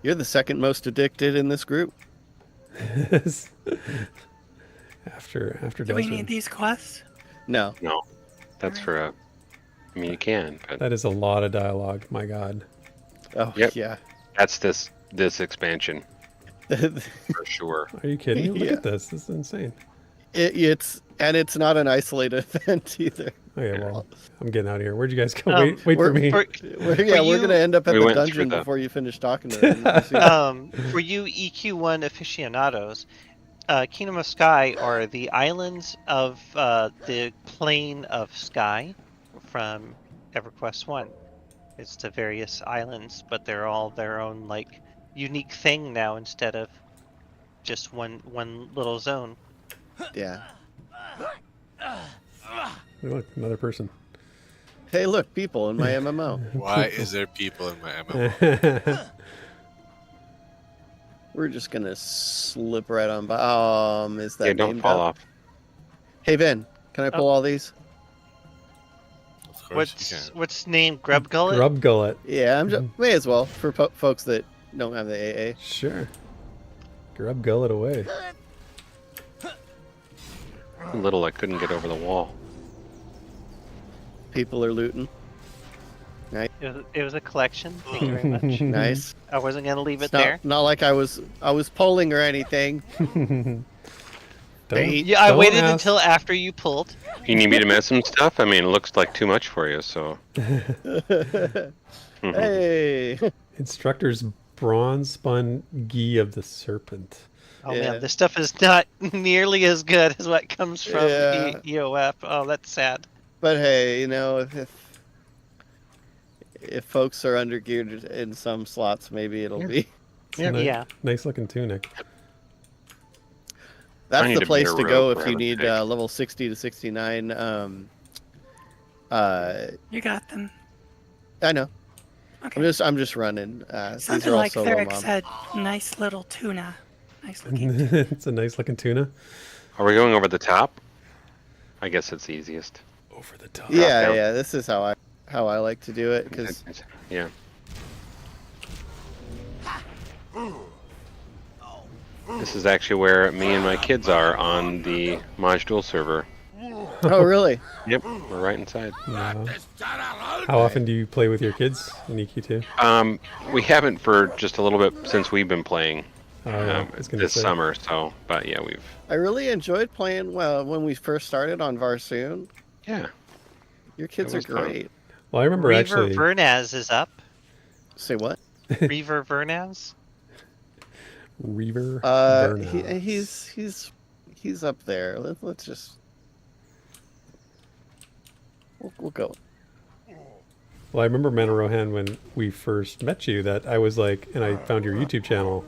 You're the second most addicted in this group. after Do we Desryn. need these quests? No. No, that's for I mean, you can, but That is a lot of dialogue. My God. Oh Yep. yeah. that's this expansion for sure. Are you kidding? Look Yeah. at this. This is insane. It's not an isolated event either. Okay, well, I'm getting out of here. Where'd you guys go? Um, Wait for me. We're you- gonna end up at We the went through dungeon the- before you finish talking to them. For you EQ1 aficionados, Kingdom of Sky are the islands of the plane of Sky from EverQuest 1. It's the various islands, but they're all their own like unique thing now instead of just one little zone. Yeah. Oh, look, another person. Hey, look, people in my MMO. Why is there people in my MMO? We're just gonna slip right on by. Is that Yeah, don't named fall up? off. Hey Ben, can I pull all these? Of course you can. What's named Grub Gullet? Grub gullet. Yeah, I'm just may as well for folks that don't have the AA. Sure. Grub gullet away. Little, I couldn't get over the wall. People are looting. It was a collection. Thank you very much. Nice. I wasn't gonna leave it It's there. not like I was polling or anything. Don't, Yeah, I don't waited ask. until after you pulled. You need me to mess some stuff? I mean, it looks like too much for you, so. Hey. Instructor's bronze spun gi of the serpent. Oh Yeah. man, this stuff is not nearly as good as what comes from Yeah. EOF. Oh, that's sad. But hey, you know, if folks are undergeared in some slots, maybe it'll be. It's a Yeah. Nice looking tunic. That's need the a place better to go rope if for you heaven's need sake. level 60 to 69 You got them. I know. Okay. I'm just running. These Something are all like solo Therek mobs. said, nice little tuna. Nice looking tuna. It's a nice looking tuna. Are we going over the top? I guess it's easiest. Over the top. Yeah, down. yeah. This is how I like to do it because Yeah. This is actually where me and my kids are on the Maj Duel server. oh really? Yep, we're right inside. Wow. How often do you play with your kids in EQ2? We haven't for just a little bit since we've been playing I was gonna this say. summer. So, but yeah, we've I really enjoyed playing. Well, when we first started on Varsoon, yeah. your kids are was fun. great. Well, I remember Reaver actually. Vernaz is up. Say what? Reaver Vernaz. Reaver. He's up there. Let's just we'll go. Well, I remember ManofRohan when we first met you. That I was like, and I found your YouTube channel.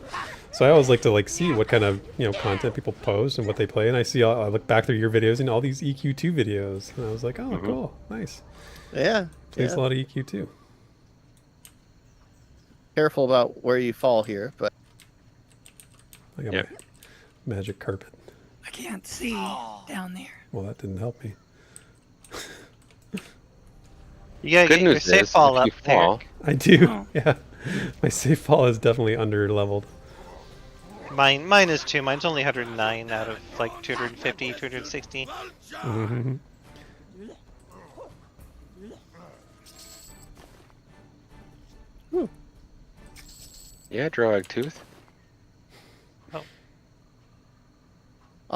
So I always like to see what kind of content people post and what they play. And I look back through your videos and all these EQ2 videos, and I was like, oh, cool, nice. Yeah. Plays a lot of EQ2. Careful about where you fall here, but I got Yep. my magic carpet. I can't see down there. Well, that didn't help me. You gotta Good get your news safe is, fall if up you fall, there. I do. Oh. Yeah, my safe fall is definitely under leveled. Mine is too. Mine's only 109 out of like 250, 260. Mm-hmm. yeah, Droag Tooth. all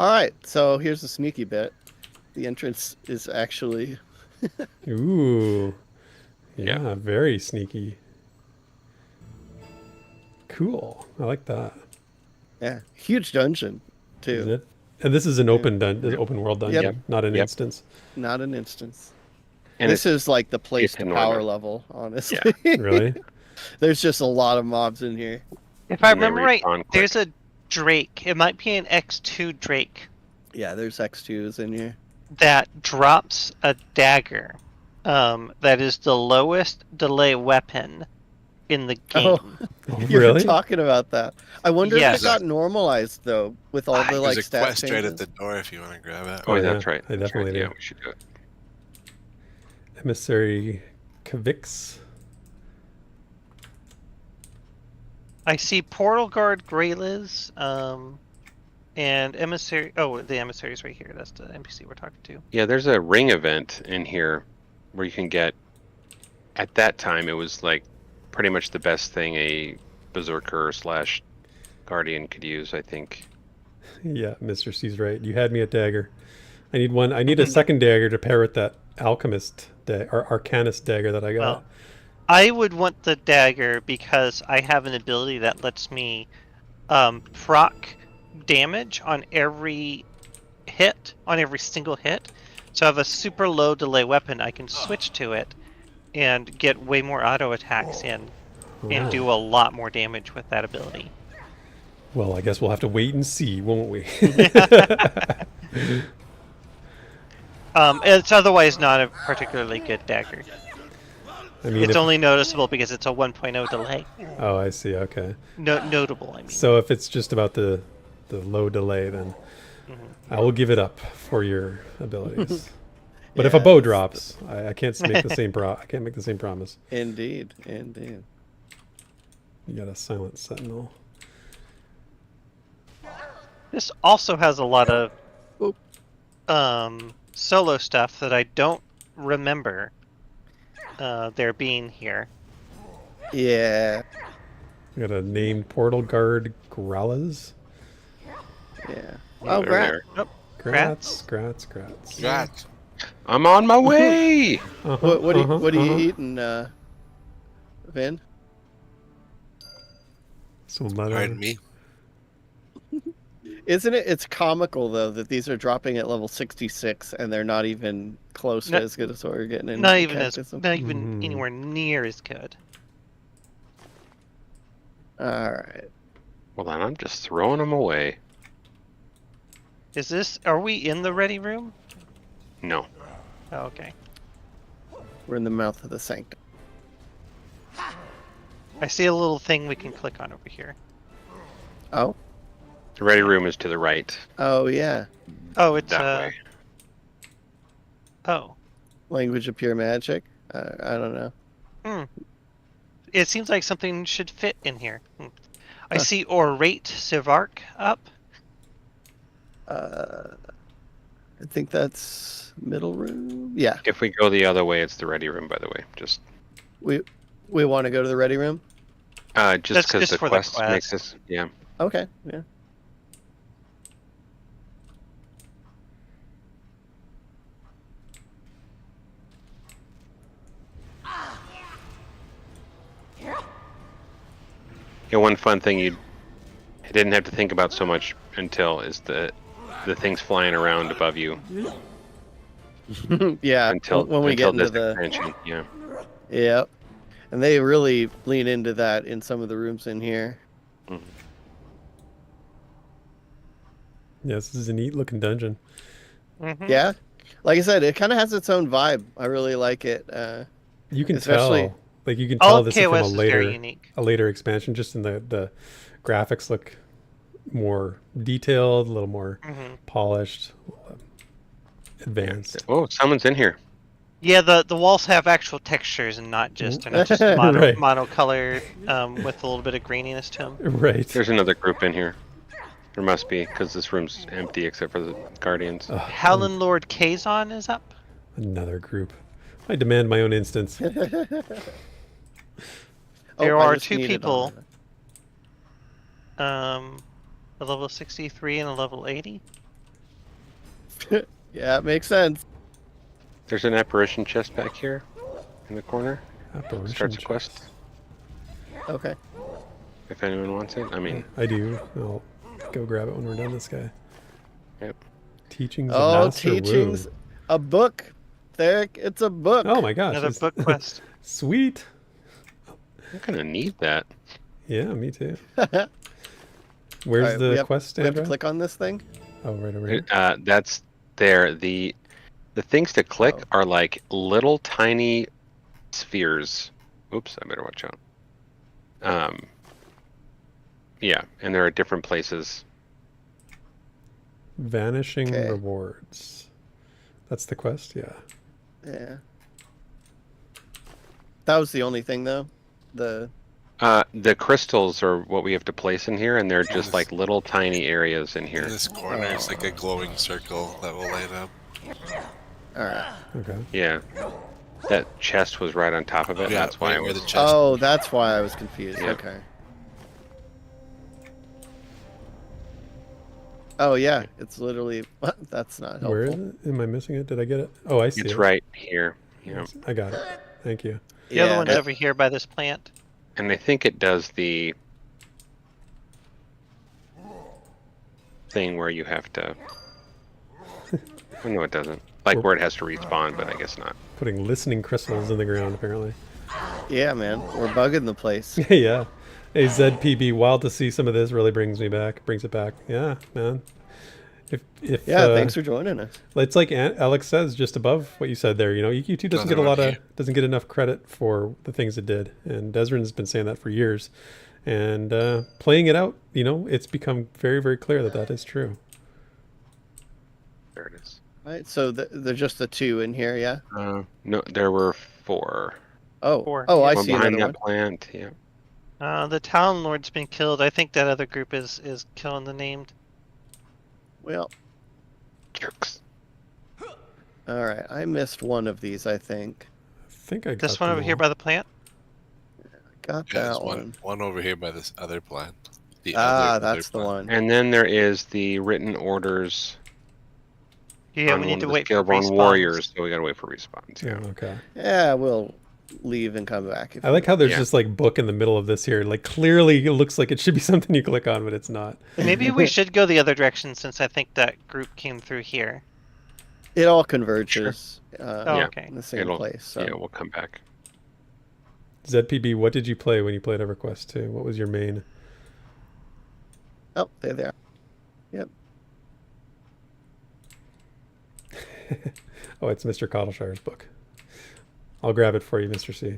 right. So here's the sneaky bit. The entrance is actually Ooh. Yeah, Yeah. very sneaky. Cool. I like that. huge dungeon Is too. it? And this is an open open world dungeon, Yep. not an Yep. instance. Not an instance. And This is like the place it's to normal. power level, honestly. Really? There's just a lot of mobs in here. If I And they remember right, respawn quick. there's a Drake. It might be an X2 Drake Yeah, there's X2s in here. that drops a dagger. That is the lowest delay weapon in the game. Oh, you were Really? talking about that. I wonder Yes. if it got normalized though, with all the There's like a stat quest right changes. at the door if you want to grab it. Oh, Oh, that's yeah, right. I that's definitely right. Yeah, do. we should do it. Emissary Kavix. I see Portal Guard Greyliz, and Emissary. Oh, the emissary's right here. That's the NPC we're talking to. Yeah, there's a ring event in here where you can get. At that time, it was like pretty much the best thing a berserker / guardian could use. I think. Yeah, Mr. C's right. You had me at dagger. I need one. I need a second dagger to pair with that alchemist or arcanist dagger that I got. Well, I would want the dagger because I have an ability that lets me proc damage on every hit, on every single hit. So I have a super low delay weapon. I can switch to it and get way more auto attacks in and do a lot more damage with that ability. Well, I guess we'll have to wait and see, won't we? It's otherwise not a particularly good dagger. I mean, It's only noticeable because it's a 1.0 delay. Oh, I see. Okay. Notable, I mean. So if it's just about the low delay, then I will give it up for your abilities. But if a bow drops, I can't make the same I can't make the same promise. Indeed, indeed. You got a silent sentinel. This also has a lot of Oop. solo stuff that I don't remember there being here. Yeah, You got a named portal guard Growlers. yeah. Oh, Oh, they're Grant. there. Nope. Grats, grats, grats. Got. I'm on my way. Uh-huh, What are you eating, Vin? So Pardon me. Isn't it? It's comical though that these are dropping at level 66 and they're not even close to No- as good as what we're getting in. Not even Mhm. anywhere near as good. All right. Well, then I'm just throwing them away. Are we in the ready room? No. Oh, okay. We're in the mouth of the Sanctum. I see a little thing we can click on over here. Oh. The ready room is to the right. Oh, yeah. Oh, it's That way. Oh. Language of pure magic. I don't know. It seems like something should fit in here. I see Orate Sivark up. I think that's middle room. Yeah. If we go the other way, it's the ready room, by the way. Just We want to go to the ready room? just That's because just the for the quest makes us... Yeah. Okay, yeah. Yeah, one fun thing you didn't have to think about so much until is the things flying around above you. Yeah, Until when we get into this the... expansion, yeah. Yep. And they really lean into that in some of the rooms in here. Mm-hmm. Yeah, this is a neat looking dungeon. Yeah. Like I said, it kind of has its own vibe. I really like it. You can especially- tell. Like you can tell All this is from KOS is very unique. a later expansion. Just in the graphics look more detailed, a little more polished, advanced. Oh, someone's in here. Yeah, the walls have actual textures and not just they're not just Right. monocolored with a little bit of graininess to them. Right. There's another group in here. There must be, because this room's empty except for the guardians. Howlin' Lord Kazon is up. Another group. I demand my own instance. There I are just two needed people. on A level 63 and a level 80. that. Yeah, it makes sense. There's an apparition chest back here in the corner. Apparition Starts a chest. quest, Okay. if anyone wants it. I mean, I do. I'll go grab it when we're done this guy. yep. Teachings of Oh, Master teachings. Wu. A book. Therek, it's a book. Oh my gosh. Another it's- book quest. Sweet. I'm gonna need that. Yeah, me too. All Where's right, the quest, we have to Andrew? click on this thing? Oh, right over here. That's there. The things to click Oh. are like little tiny spheres. Oops, I better watch out. Yeah, and there are different places. Vanishing Okay. rewards. That's the quest? Yeah. Yeah. That was the only thing, though. The The crystals are what we have to place in here, and they're just like little tiny areas in In here. this corner, it's like a glowing circle that will light up. all right. Okay. Yeah. That chest was right on top of it. Yeah, That's why I where was. the chest. Oh, that's why I was confused. Yeah. Okay. Oh yeah, it's literally. That's not helpful. Where is it? Am I missing it? Did I get it? Oh, I see It's it. right here. Yeah. I got it. Thank you. The other Yeah, one's over here by this plant. And I think it does the thing where you have to. Oh, no, it doesn't. Like where it has to respawn, but I guess not. Putting listening crystals in the ground, apparently. Yeah, man, we're bugging the place. Yeah. Hey, ZPB, wild to see some of this really brings it back. Yeah, man. If Yeah, thanks for joining us. It's like Alex says, just above what you said there. You know, EQ2 doesn't get enough credit for the things it did, and Desryn's been saying that for years. And playing it out, you know, it's become very, very clear that is true. There it is. Right, so they're just the two in here, yeah. No, there were 4. Oh, Four. oh, I One see behind another that one. plant. Yeah. The Town Lord's been killed. I think that other group is killing the named. Well, Jerks. all right, I missed one of these. I think I think I got This one them over here all. by the plant. got Yeah, there's that one. one over here by this other plant. The Ah, other that's the plant. one. And then there is the written orders. Yeah, on we one need of to the wait for Scaleborn respawns. warriors, so we gotta wait for respawns. Yeah, Yeah. okay. Yeah, we'll leave and come back. I like how there's Yeah. this like book in the middle of this here. Like clearly it looks like it should be something you click on, but it's not. Maybe we should go the other direction since I think that group came through here. It all converges Oh, Yeah. okay. in the same place. So. Yeah, we'll come back. ZPB, what did you play when you played EverQuest 2? What was your main? Oh, there they are. Yep. Oh, it's Mr. Cottleshire's book. I'll grab it for you, Mr. C.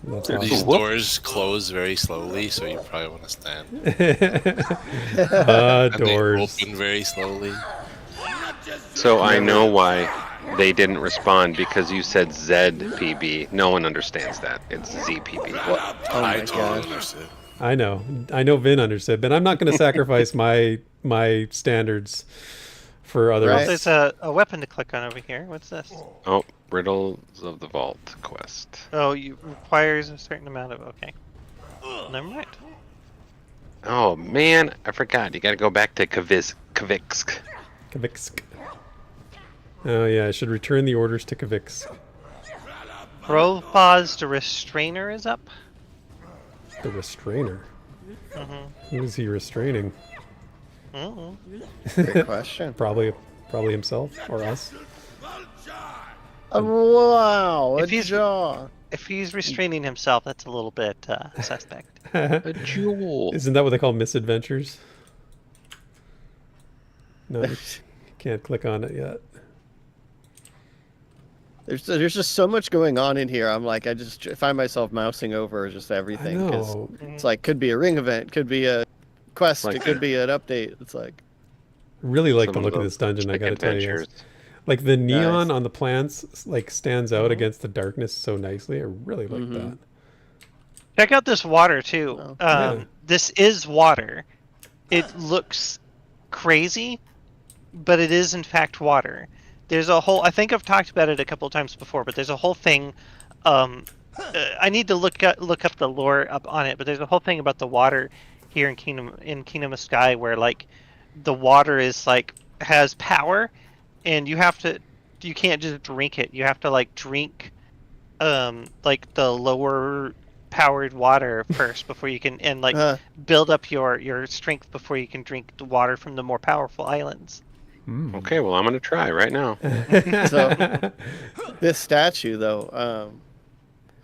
That's These awesome. doors close very slowly, so you probably want to stand. And Doors. they open very slowly. So I know why they didn't respond, because you said ZPB. No one understands that. It's ZPB. Oh I my totally gosh. understood. I know Vin understood, but I'm not going to sacrifice my standards for others. Right. There's a weapon to click on over here. What's this? Oh, Riddles of the Vault quest. Oh, you requires a certain amount of. Okay. Never mind. Oh man, I forgot. You got to go back to Kavix. Kavix. Oh yeah, I should return the orders to Kavix. Robaz the Restrainer is up. The restrainer. Mm-hmm. Who is he restraining? Mm-hmm. Great question. Probably himself or us. Wow, a If he's- jaw. If he's restraining himself, that's a little bit suspect. A jewel. Isn't that what they call misadventures? No, you can't click on it yet. There's just so much going on in here. I'm like, I just find myself mousing over just everything. I 'Cause know. it's like, could be a ring event, could be a quest, Like it could be an update. It's like, Really like the Some look of those this dungeon, I like gotta tell you. adventures. Like the neon Nice. on the plants like stands out against the darkness so nicely. I really like that. Check out this water too. Oh. Yeah. This is water. It looks crazy, but it is in fact water. There's a whole. I think I've talked about it a couple of times before, but there's a whole thing. I need to look up the lore up on it, but there's a whole thing about the water here in Kingdom of Sky, where like the water is like has power, and you can't just drink it. You have to like drink like the lower powered water first before you can, and like build up your strength before you can drink the water from the more powerful islands. Okay, well I'm gonna try right now. so this statue though,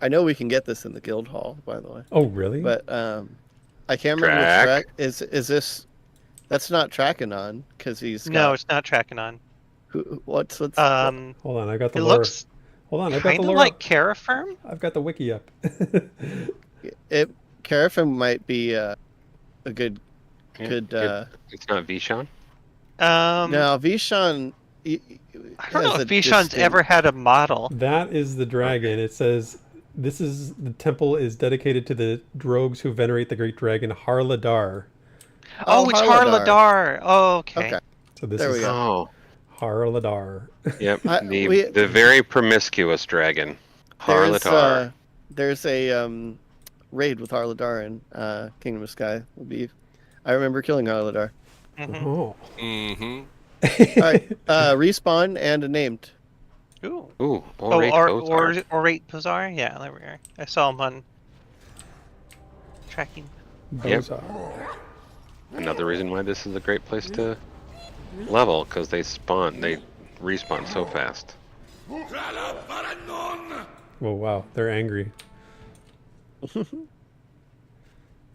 I know we can get this in the guild hall, by the way, Oh really? but I can't remember Track. which track is this. That's not Trackanon because he's got, No, it's not tracking on. what's Hold on, I got the It lore. looks Hold on, I've got kind the of lore. like Carafirm. I've got the wiki up. it. Carafim might be a good Yeah, it's not Vishan. now Vishan. I don't know if Vishan's ever had a model. That is the dragon. It says this is the temple is dedicated to the drogues who venerate the great dragon Harladar. Oh, it's Harladar. Harladar. Oh, okay. Okay. So this There we is go. Oh, Harladar. yep. we- The very promiscuous dragon, Harlatar. There's a raid with Harladar in Kingdom of Sky. I remember killing Harladar. Mhm. Oh. Mm-hmm. All right, respawn and named. Ooh. Ooh, Oh, Orate Ozar. Orate Bazaar? Yeah, there we are. I saw him on tracking. Yep. Bozar. Another reason why this is a great place to level, because they respawn so fast. Oh wow, they're angry.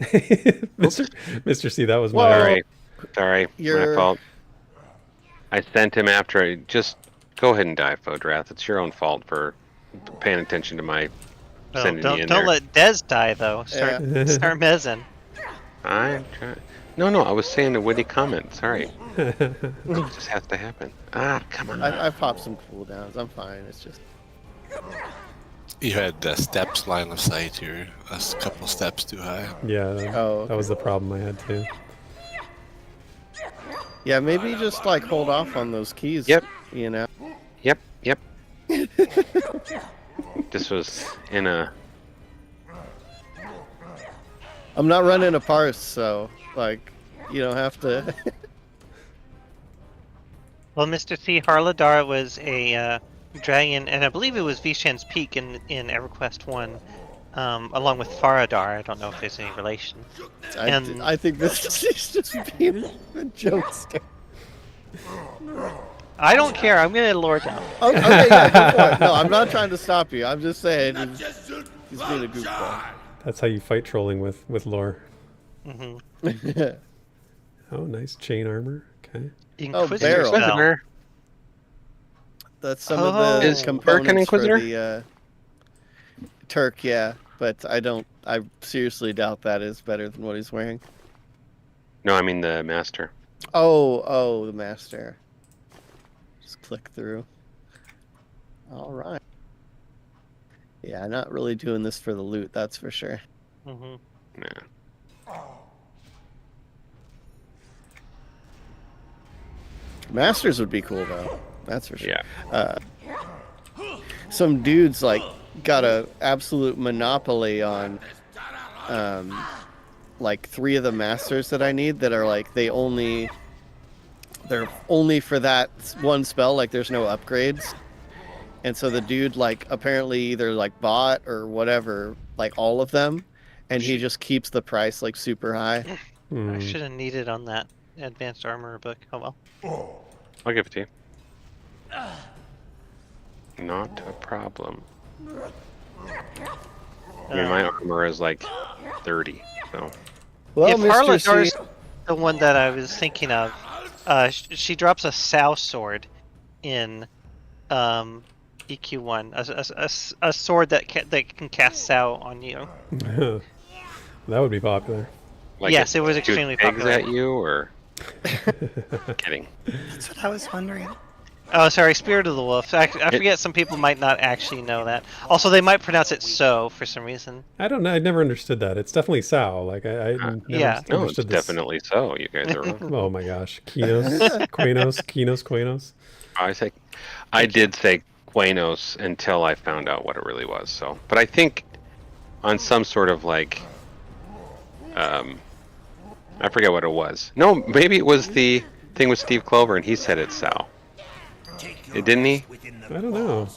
Mr. C, that was Whoa. my Sorry, You're- my fault. I sent him after. Just go ahead and die, Fodrath. It's your own fault for paying attention to my Oh, sending you in don't there. let Dez die though. Start mezzing. I try. No, I was saying a witty comment. Sorry. It just has to happen. Ah, come on. I've popped some cooldowns. I'm fine. It's just You had the steps line of sight. You're a couple steps too high. Yeah, Oh, that was the problem I had too. yeah. Maybe just like hold off on those keys. Yep. You know. Yep. This was in a. I'm not running a parse, so like you don't have to. Well, Mr. C, Harladar was a dragon, and I believe it was Vishan's Peak in Everquest 1, along with Faradar. I don't know if there's any relation. I think this is just being a jokester. I don't care. I'm gonna lore down. Okay, yeah, go for it. No, I'm not trying to stop you. I'm just saying he's being a goofball. That's how you fight trolling with lore. Hmm Oh, nice chain armor. Okay. Inquisitor barrel. spell. Inquisitor. That's some Oh. of the Is Turk an components for Inquisitor? the Turk, yeah. But I seriously doubt that is better than what he's wearing. No, I mean the master. Oh, the master. Just click through. All right. Yeah, not really doing this for the loot, that's for sure. Mm-hmm. Yeah. Masters would be cool though. That's for sure. Yeah. Some dudes like got a absolute monopoly on like 3 of the masters that I need that are like they're only for that one spell, like there's no upgrades. And so the dude like apparently either like bought or whatever, like all of them, and he just keeps the price like super high. I should have needed on that advanced armor book. Oh well. I'll give it to you. Not a problem. I mean, my armor is like 30, so. Well, If Mr. Harladar's C, the one that I was thinking of, she drops a Sow sword in EQ1, a sword that can cast Sow on you. That would be popular. Like Yes, it was shoot extremely pigs popular. at you, or kidding? That's what I was wondering. Oh, sorry, Spirit of the Wolf. I forget some people might not actually know that. Also, they might pronounce it so for some reason. I don't know. I never understood that. It's definitely Sao. Like I never Yeah. No, it's understood this. definitely so. You guys are wrong. Oh my gosh, Kinos, Quanos. I did say Quanos until I found out what it really was. So, but I think on some sort of like, I forget what it was. No, maybe it was the thing with Steve Clover, and he said it's Sal. Didn't he? I don't know.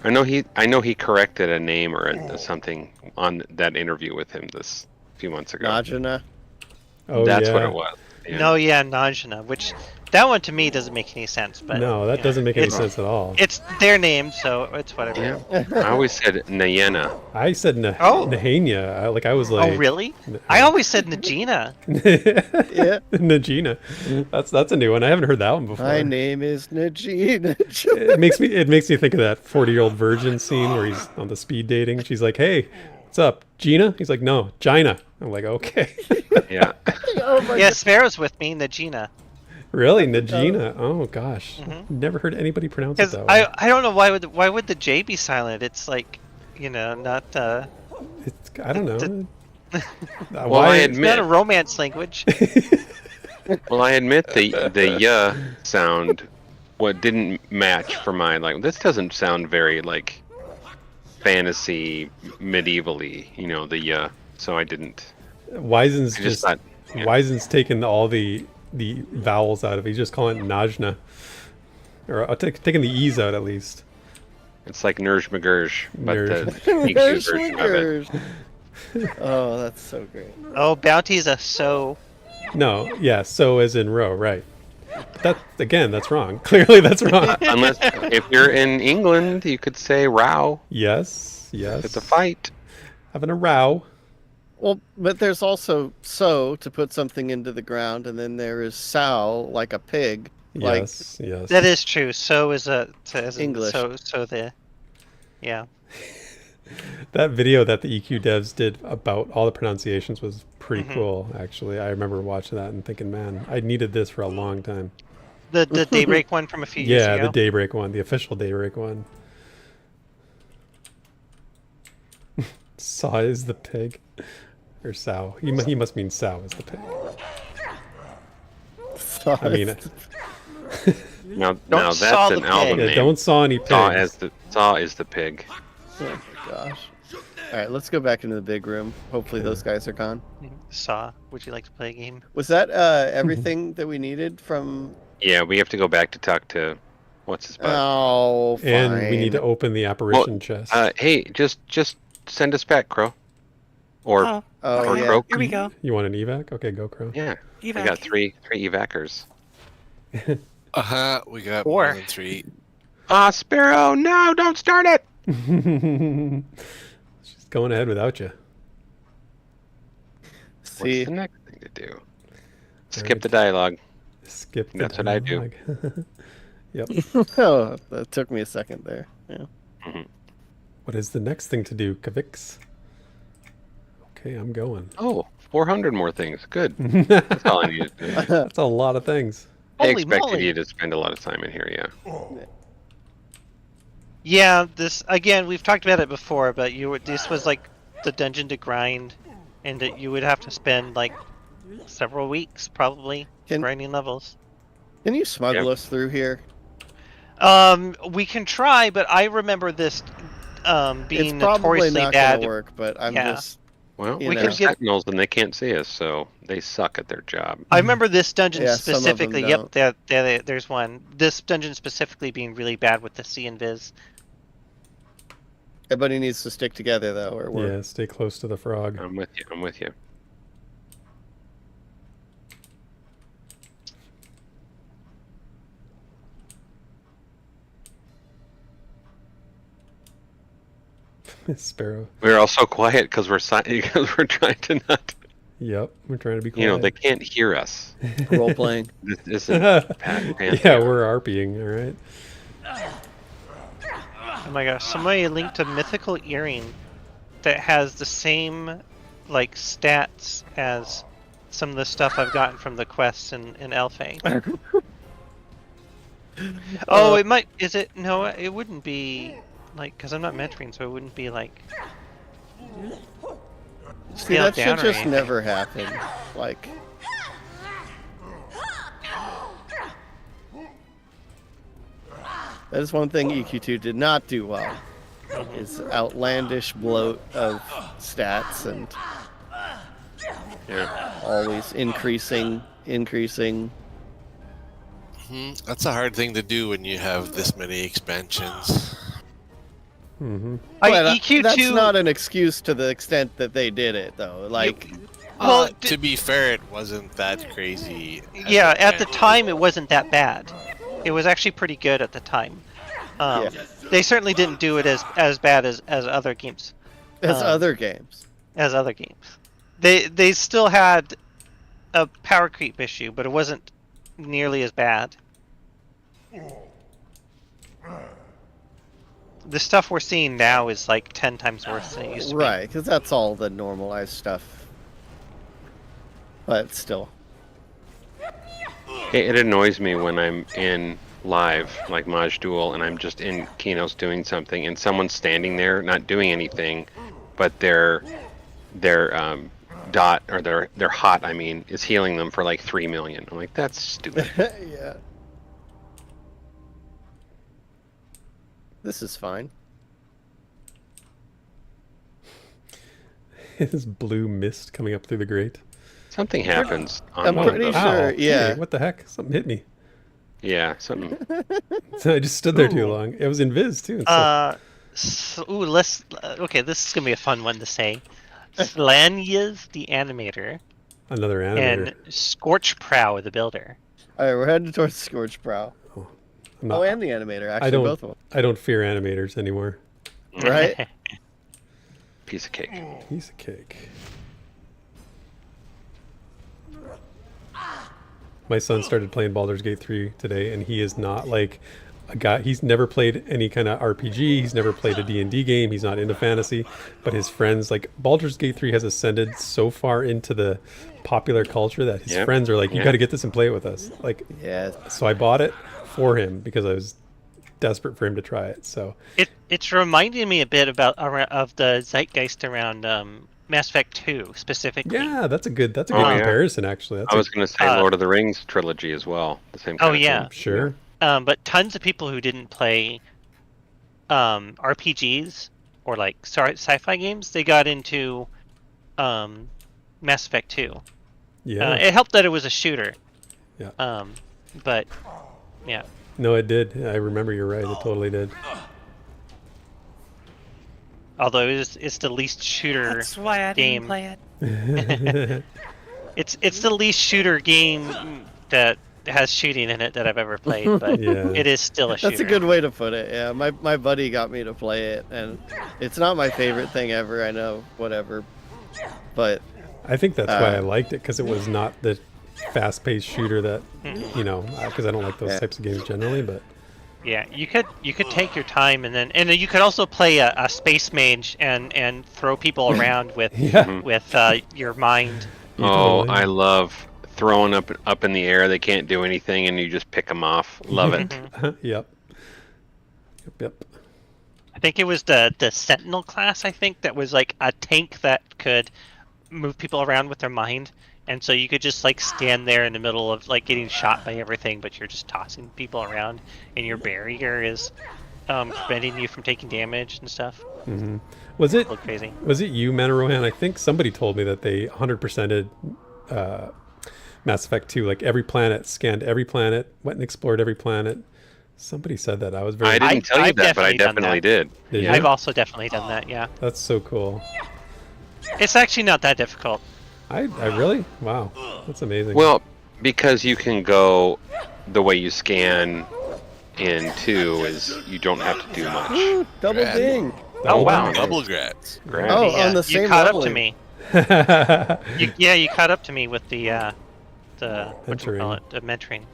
I know he corrected a name or something on that interview with him this few months ago. Najina. Oh, That's yeah. what it was. Yeah. No, yeah, Najna, which that one to me doesn't make any sense. But No, that you know, doesn't make any it's- sense at all. It's their name, so it's whatever. Yeah. I always said Nayena. I said Oh. Nahania. I was like. Oh, really? I always said Najina. Yeah. Najina. That's a new one. I haven't heard that one before. My name is Najina. It makes me think of that 40-year-old virgin scene where he's on the speed dating. She's like, "Hey, what's up, Gina?" He's like, "No, Gina." I'm like, "Okay." Yeah. Oh my Yeah, Sparrow's with me, Najina. Really, Najina? Oh gosh, never heard anybody pronounce it Because that way. I don't know why would the J be silent? It's like, you know, not I don't know. Well, I it's not admit. a romance language. Well, I admit the yeah sound, what didn't match for mine. Like this doesn't sound very like fantasy medievally, you know, the yeah. So I didn't. Wisen's I just thought. Yeah. Wisen's taken all the vowels out of it. He's just calling it Najna, or taking the e's out at least. It's like Nerj McGurj, but the Nerj. EQ version of it. Oh, that's so great. Oh, bounty's a so. No, yeah, so as in row, right? That's wrong. Clearly, that's wrong. Unless if you're in England, you could say row. Yes. It's a fight. Having a row. Well, but there's also sow to put something into the ground, and then there is sow like a pig. Like, Yes. That is true. So is as in English. So the, yeah. That video that the EQ devs did about all the pronunciations was pretty cool, actually. I remember watching that and thinking, man, I needed this for a long time. The Daybreak one from a few years Yeah, ago. the Daybreak one, the official Daybreak one. Saw is the pig. Or sow. He must mean sow is the pig. sow I mean, Now saw that's the an album pig. yeah, name. don't saw any pigs. Saw is the pig. oh my gosh. All right, let's go back into the big room. Hopefully those guys are gone. Saw. Would you like to play a game? Was that everything that we needed from? Yeah, we have to go back to talk to what's his butt. Oh, fine. And we need to open the apparition chest. Hey, just send us back, Crow. Or Oh, Oh or yeah. Crow. here we go. You want an evac? Okay, go Crow. Yeah, we Evac. got three evacers. We got Four. more than 3. Sparrow, no, don't start it. She's going ahead without you. See, What's the next thing to do? Skip the dialogue. Skip. The That's what I do. dialogue. Yep. Oh, that took me a second there. Yeah. What is the next thing to do, Kavix? Okay, I'm going. Oh, 400 more things. Good. That's all I needed to do. That's a lot of things. I Holy expected moly. you to spend a lot of time in here, yeah. Yeah, this again. We've talked about it before, but this was like the dungeon to grind, and that you would have to spend like several weeks probably grinding levels. Can you smuggle us through here? We can try, but I remember this being It's probably notoriously not bad. gonna work, but I'm just. Well, You we know. have sentinels and they can't see us, so they suck at their job. I remember this dungeon Yeah, some of them specifically. don't. Yep, there's one. This dungeon specifically being really bad with the C and Viz. Everybody needs to stick together, though, or we're. Yeah, stay close to the frog. I'm with you. I'm with you. Sparrow. We're also quiet because we're because we're trying to not. Yep, we're trying to be quiet. You know, they can't hear us. Role playing. This isn't Pantheon. Yeah, we're RPing, all right? Oh my gosh! Somebody linked a mythical earring that has the same like stats as some of the stuff I've gotten from the quests in Elfay. Oh, it might. Is it? No, it wouldn't be. Like, because I'm not mentoring, so it wouldn't be like. See, scaled that should down or just anything. never happen. Like. That is one thing EQ2 did not do well. Is outlandish bloat of stats and Yeah. always increasing. That's a hard thing to do when you have this many expansions. Mm-hmm. But, EQ2. that's not an excuse to the extent that they did it, though. Like, Well, To be fair, it wasn't that crazy. yeah, at the time it wasn't that bad. It was actually pretty good at the time. Yeah. They certainly didn't do it as bad as other games. as other games. As other games, they still had a power creep issue, but it wasn't nearly as bad. The stuff we're seeing now is like 10 times worse than it used to Right, because that's all the normalized stuff. But still. It annoys me when I'm in live, like Maj Duel, and I'm just in Keynotes doing something, and someone's standing there not doing anything, but their dot or their hot, I mean, is healing them for like 3 million. I'm like, that's stupid. Yeah. This is fine. This blue mist coming up through the grate. Something happens. I'm On pretty the, sure, Ow, yeah. hey, what the heck? Something hit me. Yeah, something. So I just stood there too long. It was in Viz too. So. let's. Okay, this is gonna be a fun one to say. Slanyas the animator Another animator. and Scorchprow the builder. Alright, we're heading towards Scorch Brow. I'm not- Oh, and the animator, actually, I don't. both of them. I don't fear animators anymore. Right? Piece of cake. Piece of cake. My son started playing Baldur's Gate 3 today, and he is not like a guy. He's never played any kind of RPG. He's never played a D&D game. He's not into fantasy. But his friends, like Baldur's Gate 3 has ascended so far into the popular culture that his Yep. friends are like, you Yeah. got to get this and play it with us. Like, Yeah. so I bought it for him because I was desperate for him to try it. So It's reminding me a bit of the zeitgeist around Mass Effect 2 specifically. yeah, that's a good Oh, yeah. comparison actually. That's I was going to say Lord of the Rings trilogy as well. The same. Oh kind of yeah. thing. sure. But tons of people who didn't play RPGs or like sci-fi games, they got into Mass Effect 2. Yeah. It helped that it was a shooter. Yeah. But yeah. No, it did. I remember you're right. It totally did. Although it's the least shooter That's why I game. didn't play it. It's the least shooter game that has shooting in it that I've ever played, but Yeah. it is still a shooter. That's a good way to put it. Yeah, my buddy got me to play it, and it's not my favorite thing ever. I know, whatever, but I think that's why I liked it, because it was not the fast-paced shooter that, you know, because I don't like those types of games generally, but Yeah, you could take your time, and then you could also play a space mage and throw people around with with your mind. Oh, I love throwing up in the air. They can't do anything, and you just pick them off. Love it. Yep. I think it was the Sentinel class. I think that was like a tank that could move people around with their mind, and so you could just like stand there in the middle of like getting shot by everything, but you're just tossing people around, and your barrier is preventing you from taking damage and stuff. Was it crazy? Was it you, ManofRohan? I think somebody told me that they 100%ed Mass Effect 2. Like every planet, scanned every planet, went and explored every planet. Somebody said that. I was very. I didn't tell you I've that, but I definitely definitely did. you? I've also definitely done that. Yeah. That's so cool. It's actually not that difficult. I really? Wow. That's amazing. Well, because you can go the way you scan in 2 is you don't have to do much. Ooh, double Grad. ding. Oh wow. Double grats. Grab. Oh, Yeah, on the same you caught level. up to me. You caught up to me with the Mentoring. the mentoring.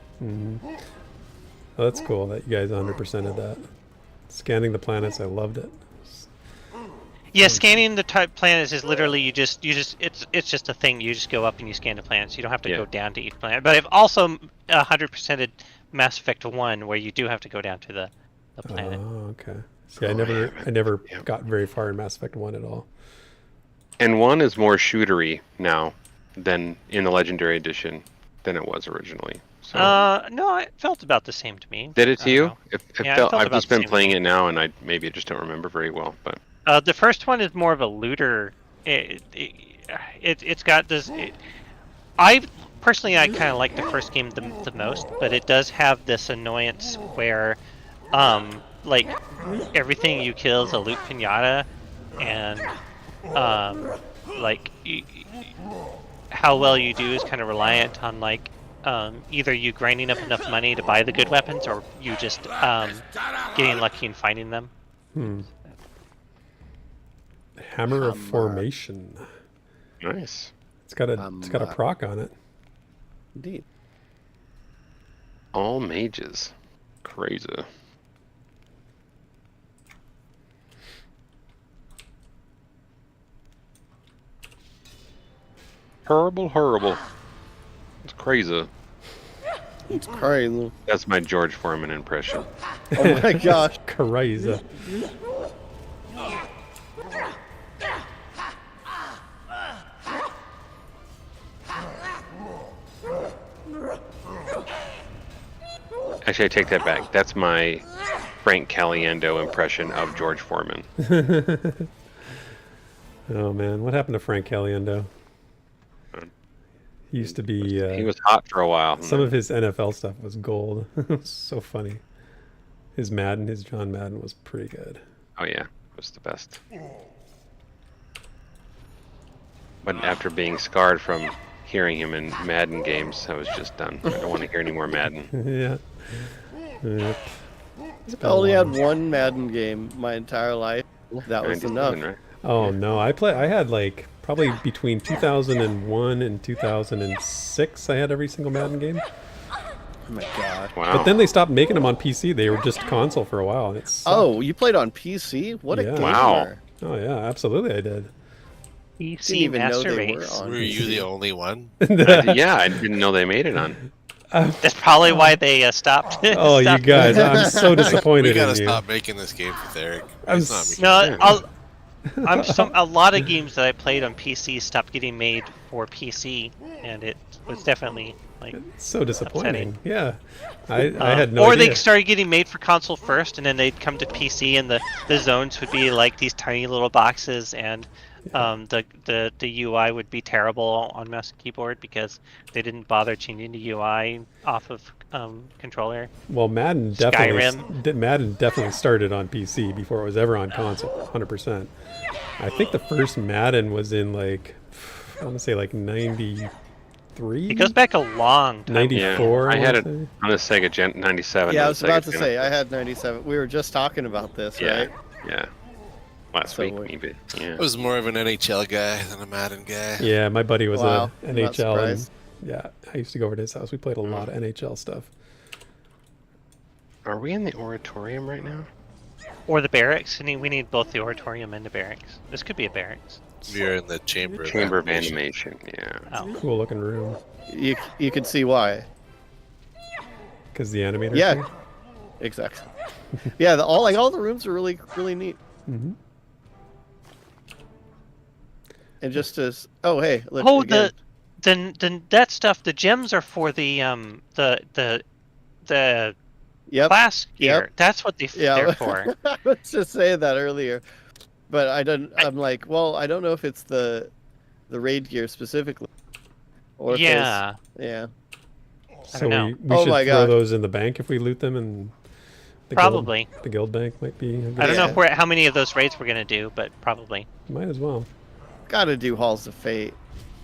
Oh, that's cool that you guys 100%ed that. Scanning the planets, I loved it. Yeah, scanning the type planets is literally you just it's just a thing. You just go up and you scan the planets. You don't have to go down to each planet. But I've also 100%ed Mass Effect 1, where you do have to go down to the planet. Oh, okay. See, I never got very far in Mass Effect 1 at all. And 1 is more shootery now than in the Legendary Edition than it was originally. So. No, it felt about the same to me. Did it to you? know. It Yeah, it felt, felt I've about just the been same playing it now, and I just don't remember very well. But The first one is more of a looter. It's got this. I personally, I kind of like the first game the most, but it does have this annoyance where, like, everything you kill is a loot pinata, and like how well you do is kind of reliant on like either you grinding up enough money to buy the good weapons, or you just getting lucky and finding them. Hammer of Formation. nice. It's got a proc on it. Indeed. All mages. Crazy. Horrible. It's crazy. It's crazy. That's my George Foreman impression. Oh my gosh. Crazy. Actually, I take that back. That's my Frank Caliendo impression of George Foreman. Oh man, what happened to Frank Caliendo? He used to be. He was hot for a while. Some of his NFL stuff was gold. It was so funny. His John Madden was pretty good. Oh yeah, it was the best. But after being scarred from hearing him in Madden games, I was just done. I don't want to hear any more Madden. Yeah. Yep. I only had one Madden game my entire life. That was 97, enough. right? Oh no, I had like probably between 2001 and 2006. I had every single Madden game. Oh my gosh. Wow. But then they stopped making them on PC. They were just console for a while, and it's. Oh, you played on PC? What a Yeah. gamer. Wow. Oh yeah, absolutely, I did. Didn't even know Master they were Race. on Were you PC. the only one? Yeah, I didn't know they made it on. That's probably why they stopped. Oh, you stopped guys, I'm so We disappointed gotta in you. stop making this game for Therek. I'm It's not s- making No, a lot of games that I played on PC stopped getting made for PC, and it was definitely like. So disappointing. upsetting. Yeah, I had no or idea. they started getting made for console first, and then they'd come to PC, and the zones would be like these tiny little boxes, and the UI would be terrible on mouse and keyboard because they didn't bother changing the UI off of controller. Well, Madden definitely started on PC before it was ever on console. 100%. I think the first Madden was in like, I want to say like 93. It goes back a long time. 94. I had it wanna say. on the Sega Gen 97. Yeah, I on was the about Sega to say, I Genesis. had 97. We were just talking about this, Yeah, right? yeah. Last So week, we- maybe. Yeah. I was more of an NHL guy than a Madden guy. Yeah, my buddy was Wow, a I'm not NHL, and surprised. Yeah, I used to go over to his house. We played a lot of NHL stuff. Are we in the oratorium right now? Or the barracks. We need both the oratorium and the barracks. This could be a barracks. We are in the chamber. Chamber of Animation. Yeah. Oh. Cool looking room. You can see why. Because the animator. Yeah, exactly. Yeah, all the rooms are really neat. Mm-hmm. And just as hey, look. Oh, again. then that stuff. The gems are for the Yep. class gear. Yep. That's what they're for. I was just saying that earlier, but I'm like, well, I don't know if it's the raid gear specifically, or if Yeah. yeah. So know. we Oh should my throw God. those in the bank if we loot them, and the Probably. the guild bank might be. A good I don't know Yeah. if we're how many of those raids we're gonna do, but probably. Might as well. Gotta do Halls of Fate,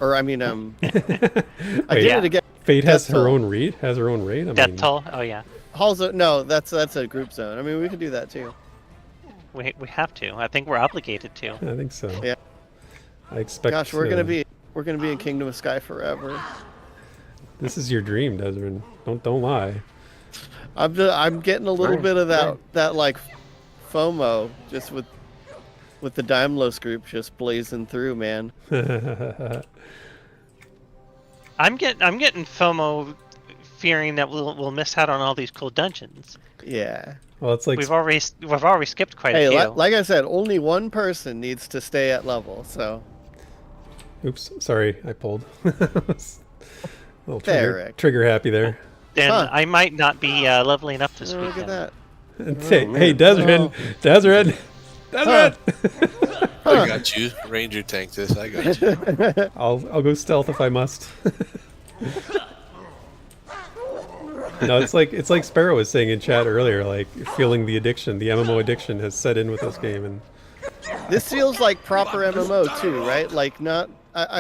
or I mean, I Wait, did Yeah. it again. Fate has Death her Toll. own raid. Has her own raid. I Death mean, Toll. Oh yeah. Halls of no, that's a group zone. I mean, we could do that too. We have to. I think we're obligated to. I think so. Yeah. I expect. Gosh, we're gonna be in Kingdom of Sky forever. This is your dream, Desryn. Don't lie. I'm getting a little bit of that like FOMO just with the Daimlos group just blazing through, man. I'm getting FOMO, fearing that we'll miss out on all these cool dungeons. Yeah. Well, it's like We've already skipped quite Hey, a few. like I said, only one person needs to stay at level, so. oops, sorry, I pulled. Little Therek. trigger happy there. Then Huh. I might not be leveling up this Oh, look weekend. at that. And hey, Desryn, Desryn. I got you. Ranger tank this. I got you. I'll go stealth if I must. No, it's like Sparrow was saying in chat earlier, like feeling the addiction, the MMO addiction has set in with this game, and This feels like proper MMO too, right? Like not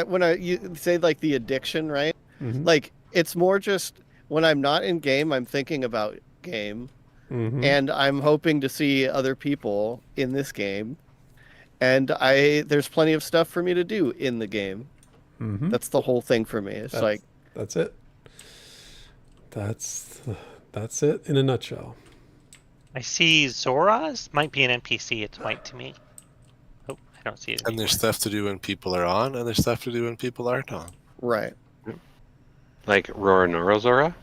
when you say like the addiction, right? Mhm. Like it's more just when I'm not in game, I'm thinking about game, Mhm. and I'm hoping to see other people in this game, and there's plenty of stuff for me to do in the game. Mhm. That's the whole thing for me. It's like that's it. That's it in a nutshell. I see Zoraz might be an NPC. It's white to me. Oh, I don't see it. And there's stuff to do when people are on, and there's stuff to do when people aren't on. right. Like Roronorozora?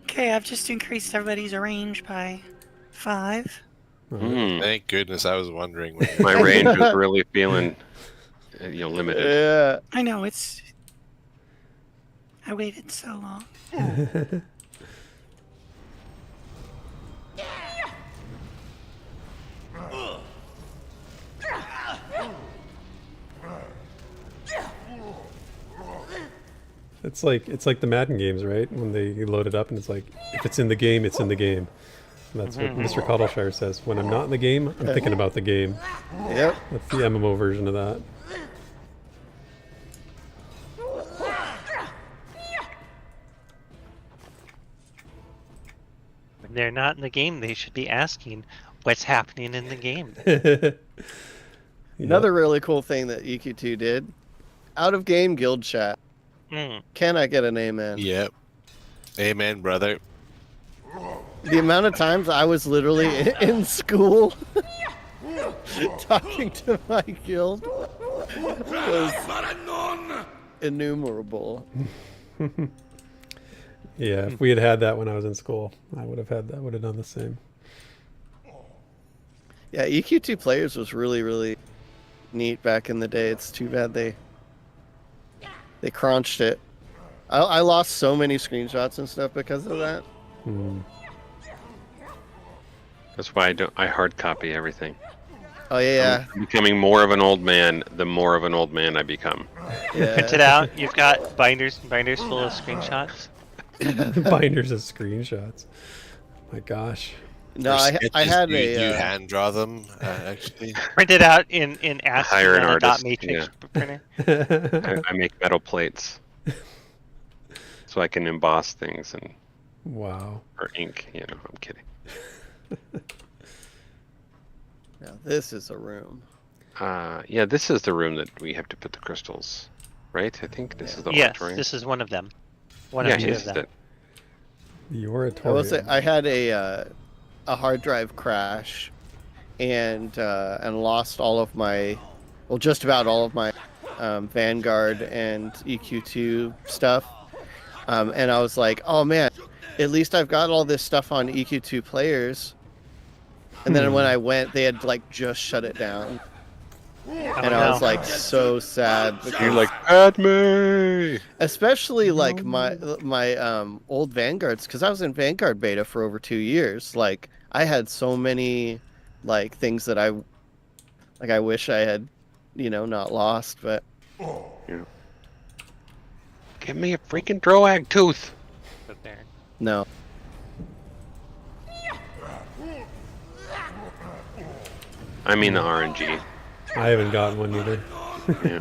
Okay, I've just increased everybody's range by 5. Mm. Thank goodness. I was wondering. When My range was really feeling, limited. Yeah. I know, I waited so long. It's like the Madden games, right? When they load it up and it's like, if it's in the game, it's in the game. And that's what Mr. Cottleshire says. When I'm not in the game, I'm thinking about the game. Yep. That's the MMO version of that. When they're not in the game, they should be asking what's happening in the game. Another really cool thing that EQ2 did, out of game guild chat. Can I get an amen? Yep. Amen, brother. The amount of times I was literally in school talking to my guild was innumerable. Yeah, if we had had that when I was in school, I would have done the same. Yeah, EQ2 Players was really neat back in the day. It's too bad they crunched it. I lost so many screenshots and stuff because of that. That's why I hard copy everything. Oh yeah, I'm becoming more of an old man, the more of an old man I become. yeah. Print it out. You've got binders full of screenshots. Binders of screenshots. My gosh. No, Or I sketches, had you, a. you hand draw them, actually. Print it out in ASCII Hire an on a dot artist, matrix printer. I make metal plates, so I can emboss things and Wow. or ink. I'm kidding. Now this is a room. Yeah, this is the room that we have to put the crystals, right? I think this is the Yes, auditorium. this is one of them. One Yeah, or he two of used them. it. The I will oratorium. say I had a hard drive crash, and lost all of my, well, just about all of my Vanguard and EQ2 stuff. And I was like, oh man, at least I've got all this stuff on EQ2 players. And then when I went, they had like just shut it down. And I was like so sad because You're like, Padme! especially like my old Vanguards, because I was in Vanguard beta for over 2 years. Like I had so many like things that I wish I had, not lost, but Yeah. Give me a freaking Droag tooth! But there. no. I mean the RNG. I haven't gotten one either. Yeah.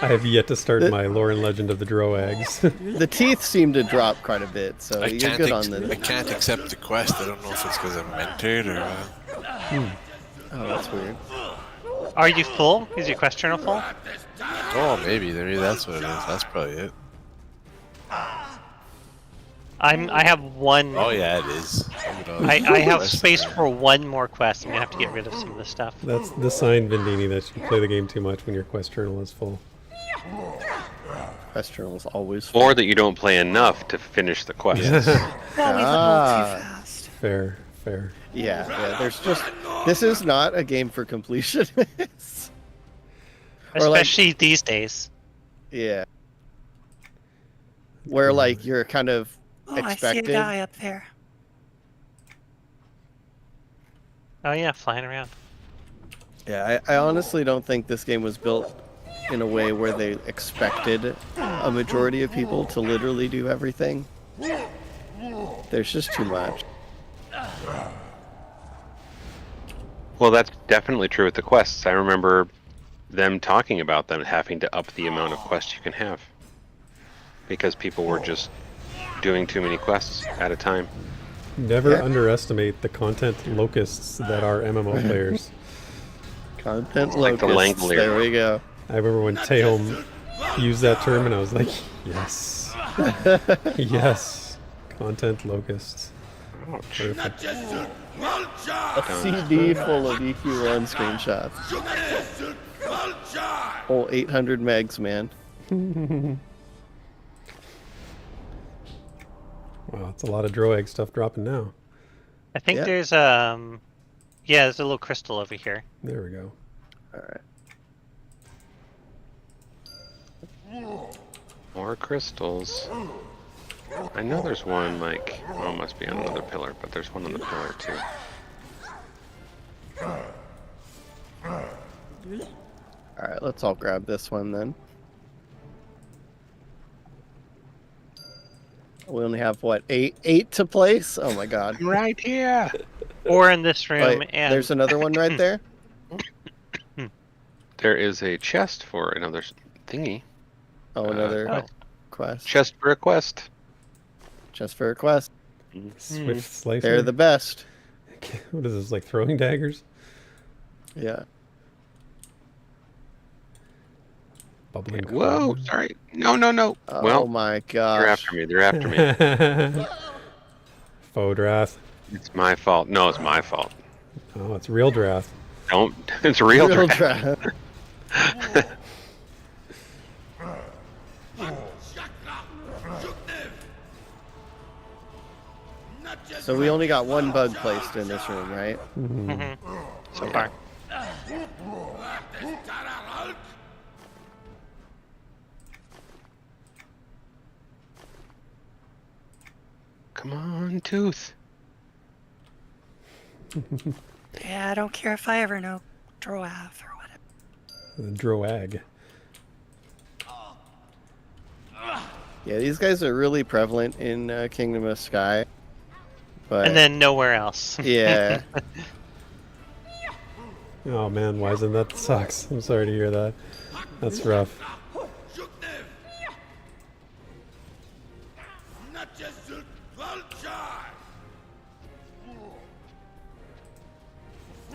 I have yet to start my lore and legend of the Droags. The teeth seem to drop quite a bit, so I you're can't, good ex- on I the. can't accept the quest. I don't know if it's because I'm mentored or. Oh, that's weird. Are you full? Is your quest journal full? Oh, maybe that's what it is. That's probably it. I have one. Oh yeah, it is. I have space for one more quest. I'm gonna have to get rid of some of the stuff. That's the sign, Vindini, that you play the game too much when your quest journal is full. Quest journal is always full. Or that you don't play enough to finish the quest. Well, we leveled Ah. too fast. Fair. Yeah. There's just, this is not a game for completionists. Or like- Especially these days. Yeah. Where like you're kind of Oh, I see a expected. guy up there. Oh yeah, flying around. Yeah, I honestly don't think this game was built in a way where they expected a majority of people to literally do everything. There's just too much. Well, that's definitely true with the quests. I remember them talking about them having to up the amount of quests you can have. Because people were just doing too many quests at a time. Never Yeah. underestimate the content locusts that are MMO players. Content like the locusts. Langolier. There we go. I remember when Tehom used that term and I was like, yes. Yes. Content locusts. Ouch. Perfect. A CD full of EQ1 screenshots. Whole 800 megs, man. Wow, it's a lot of Droag stuff dropping now. I think Yeah. there's there's a little crystal over here. There we go. Alright. More crystals. I know there's one like, well, it must be on another pillar, but there's one on the pillar too. Alright, let's all grab this one then. We only have what, eight to place? Oh my god. Right here! Or in this room, Wait, and there's another one right there? There is a chest for another thingy. Oh, another oh. quest. Chest for a quest. Just for a quest. Swift slicer. They're the best. What is this, like throwing daggers? Yeah. Bubbling. Whoa, sorry. No. Oh Well, my they're gosh. after me. They're after me. Faux Drath. It's my fault. No, it's my fault. Oh, it's real Drath. Don't. It's real. Real draft. draft. So we only got one bug placed in this room, right? so far. Come on, Tooth. Yeah, I don't care if I ever know Droath or whatever. The Droag. Yeah, these guys are really prevalent in Kingdom of Sky. But And then nowhere else. yeah, Oh man, Wizen, that sucks. I'm sorry to hear that. That's rough.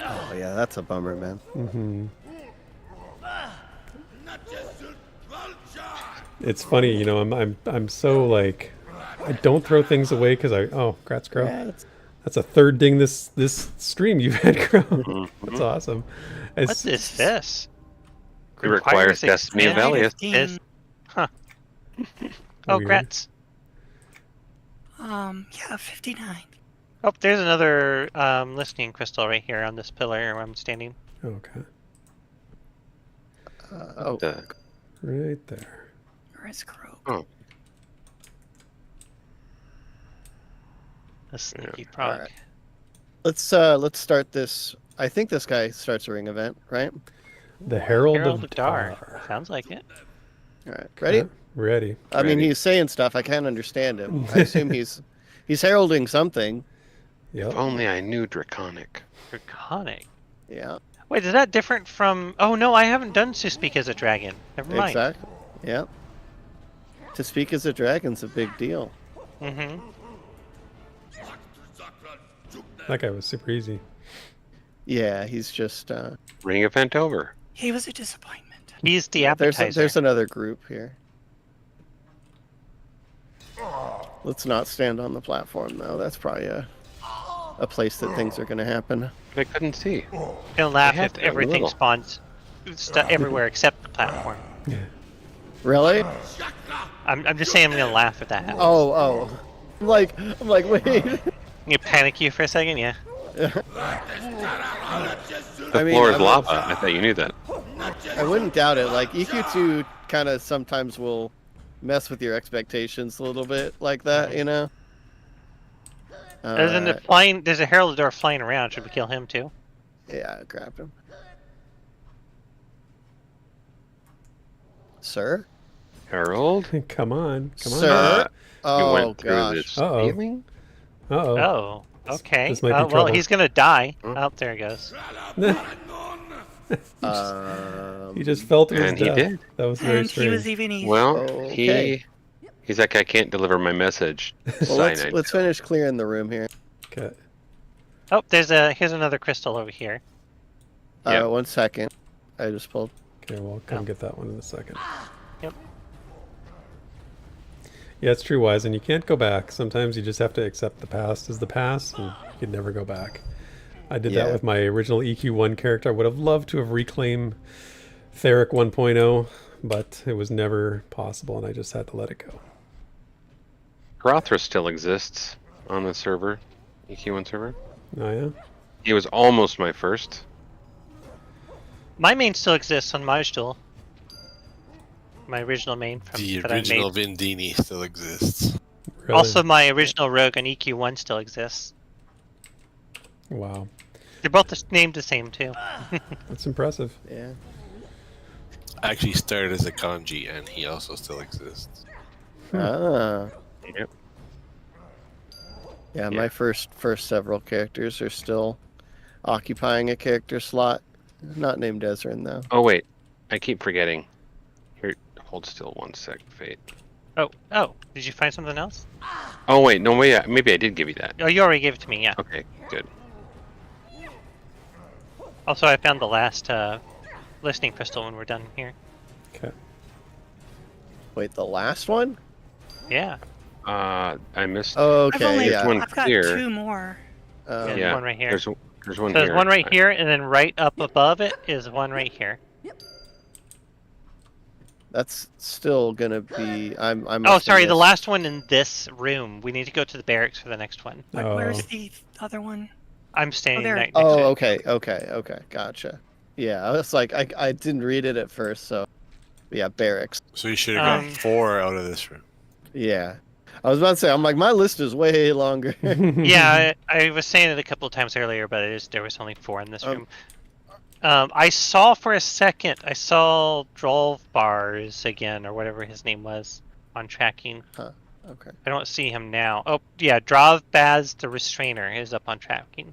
oh yeah, that's a bummer, man. It's funny, I'm so like, I don't throw things away because congrats, Crow. Yeah, That's a third ding this stream you've had, Crow. That's awesome. What is this? It requires Destiny of Valius. 15. Huh. Oh, Weird. grats. Yeah, 59. Oh, there's another listening crystal right here on this pillar where I'm standing. Okay. Oh, Right there. Where is Crow? Oh. A sneaky prog. alright. Let's start this. I think this guy starts a ring event, right? The Herald, Herald of Dar. Dar. Sounds like it. All right, ready? Okay, ready. I mean, Ready. he's saying stuff. I can't understand him. I assume he's heralding something. Yep. If only I knew Draconic. Draconic. Yeah, Wait, is that different from... Oh, no, I haven't done To Speak as a Dragon. Never mind. exactly. Yeah. To speak as a dragon's a big deal. Mm-hmm. That guy was super easy. Yeah, he's just. Ring event over. He was a disappointment. He's the There's appetizer. another group here. Let's not stand on the platform though. That's probably a place that things are going to happen. But I couldn't see. He'll laugh I have if to have a everything little. spawns everywhere except the platform. Really? I'm just saying I'm gonna laugh if that happens. Oh. I'm like, wait. You panic you for a second, yeah. The I mean, floor is I would- lava. I thought you knew that. I wouldn't doubt it. Like EQ2 kind of sometimes will mess with your expectations a little bit like that, you know. There's a Herald of Door flying around. Should we kill him too? Yeah, I grabbed him. Sir? Harold? Come on. Sir? You Oh went through gosh. this Uh-oh. ceiling? Uh-oh. Oh, okay. This might be Well, trouble. he's gonna die. Oh, there he goes. He just fell to his And he death. did. That was very And he strange. was even easy. Well, Okay. he's like, I can't deliver my message. Well, Cyanide. let's finish clearing the room here. Okay. Oh, here's another crystal over here. Yeah. 1 second. I just pulled. Okay, well, come Oh. get that one in a second. Yep. Yeah, it's true, Wise, and you can't go back. Sometimes you just have to accept the past as the past, and you can never go back. I did that Yeah. with my original EQ1 character. I would have loved to have reclaimed Therek 1.0, but it was never possible, and I just had to let it go. Grothra still exists on the server, EQ1 server. Oh, yeah? He was almost my first. My main still exists on Majdual. My original main from The that I original made. Vindini still exists. Really? Also, my original rogue on EQ1 still exists. Wow. They're both named the same too. That's impressive. Yeah. I actually started as a kanji, and he also still exists. Ah. Yep. Yeah, my first several characters are still occupying a character slot. Not named Desryn though. Oh wait, I keep forgetting. Here, hold still 1 sec, Fate. Oh, did you find something else? Oh wait, no, wait, maybe I did give you that. Oh, you already gave it to me, yeah. Okay, good. Also, I found the last listening crystal when we're done here. Okay. Wait, the last one? Yeah. I missed. Okay, I've only, yeah. one I've got here. 2 more. There's Yeah, one right here. There's one So here. there's one right here, and then right up above it is one right here. That's still gonna be. I'm. Oh, sorry, the last one in this room. We need to go to the barracks for the next one. Where's Oh. the other one? I'm standing there. right next to Oh, it. okay, gotcha. Yeah, I was like, I didn't read it at first, so yeah, barracks. So you should have Um, got 4 out of this room. Yeah, I was about to say, I'm like, my list is way longer. Yeah, I was saying it a couple of times earlier, but there was only 4 in this room. I saw for a second, I saw Drolvbars again, or whatever his name was, on tracking. Okay. I don't see him now. Oh, yeah, Drovbaz the Restrainer is up on tracking.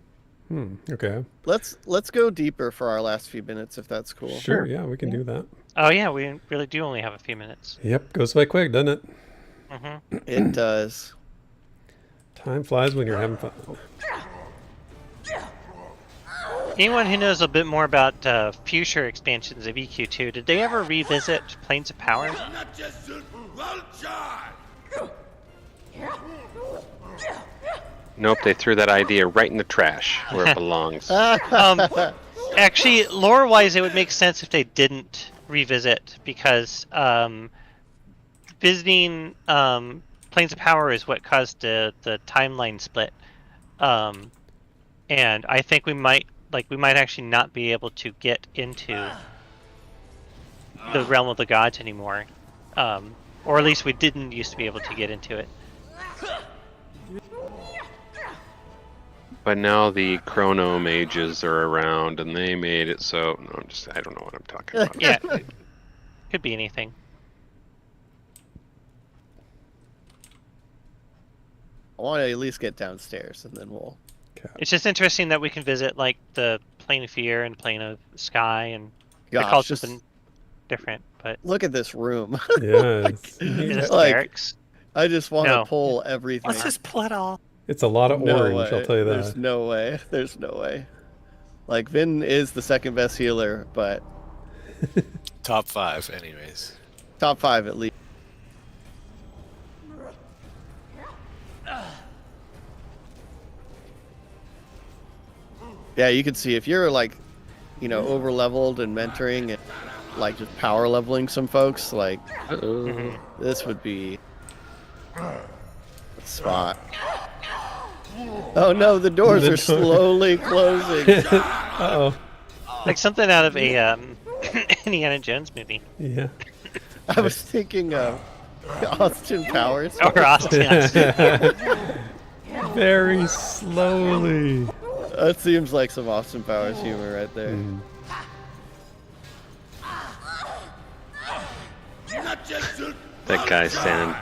Okay. Let's go deeper for our last few minutes, if that's cool. Sure, yeah, we can do that. Oh, yeah, we really do only have a few minutes. Yep, goes by quick, doesn't it? Mm-hmm. It does. Time flies when you're having fun. Anyone who knows a bit more about future expansions of EQ2, did they ever revisit Planes of Power? Nope, they threw that idea right in the trash where it belongs. Actually, lore-wise, it would make sense if they didn't revisit, because visiting Planes of Power is what caused the timeline split. And I think we might actually not be able to get into the realm of the gods anymore, or at least we didn't used to be able to get into it. But now the chrono mages are around, and they made it so. No, I don't know what I'm talking about. Yeah, could be anything. I want to at least get downstairs, and then we'll. It's just interesting that we can visit like the Plane of Fear and Plane of Sky, and they're Gosh, called just something different. But look at this room. Yeah, is this like- Therek's? I just want to No. pull everything. Let's just pull it all. it's a lot of No orange. way. I'll tell you that. There's no way. There's no way. Like Vin is the second best healer, but Top 5, anyways. top 5 at least. Yeah, you can see if you're like, over leveled and mentoring and like just power leveling some folks, like Uh-oh. this would be a spot. Oh no, the doors The are door- slowly closing. Uh-oh. Like something out of a Indiana Jones movie. Yeah. I was thinking of Austin Powers. Or Austin. Very slowly. That seems like some Austin Powers humor right there. Mm. That guy standing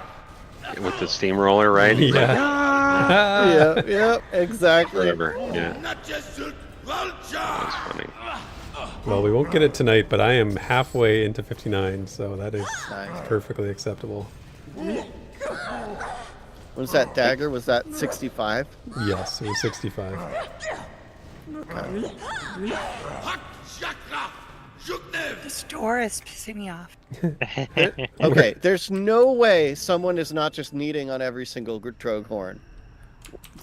with the steamroller, right? He's like, Yeah. Yep, exactly. Whatever. Yeah. That's funny. Well, we won't get it tonight, but I am halfway into 59, so that is Nice. perfectly acceptable. What was that dagger? Was that 65? Yes, it was 65. This door is pissing me off. Okay, there's no way someone is not just kneading on every single Drogue horn.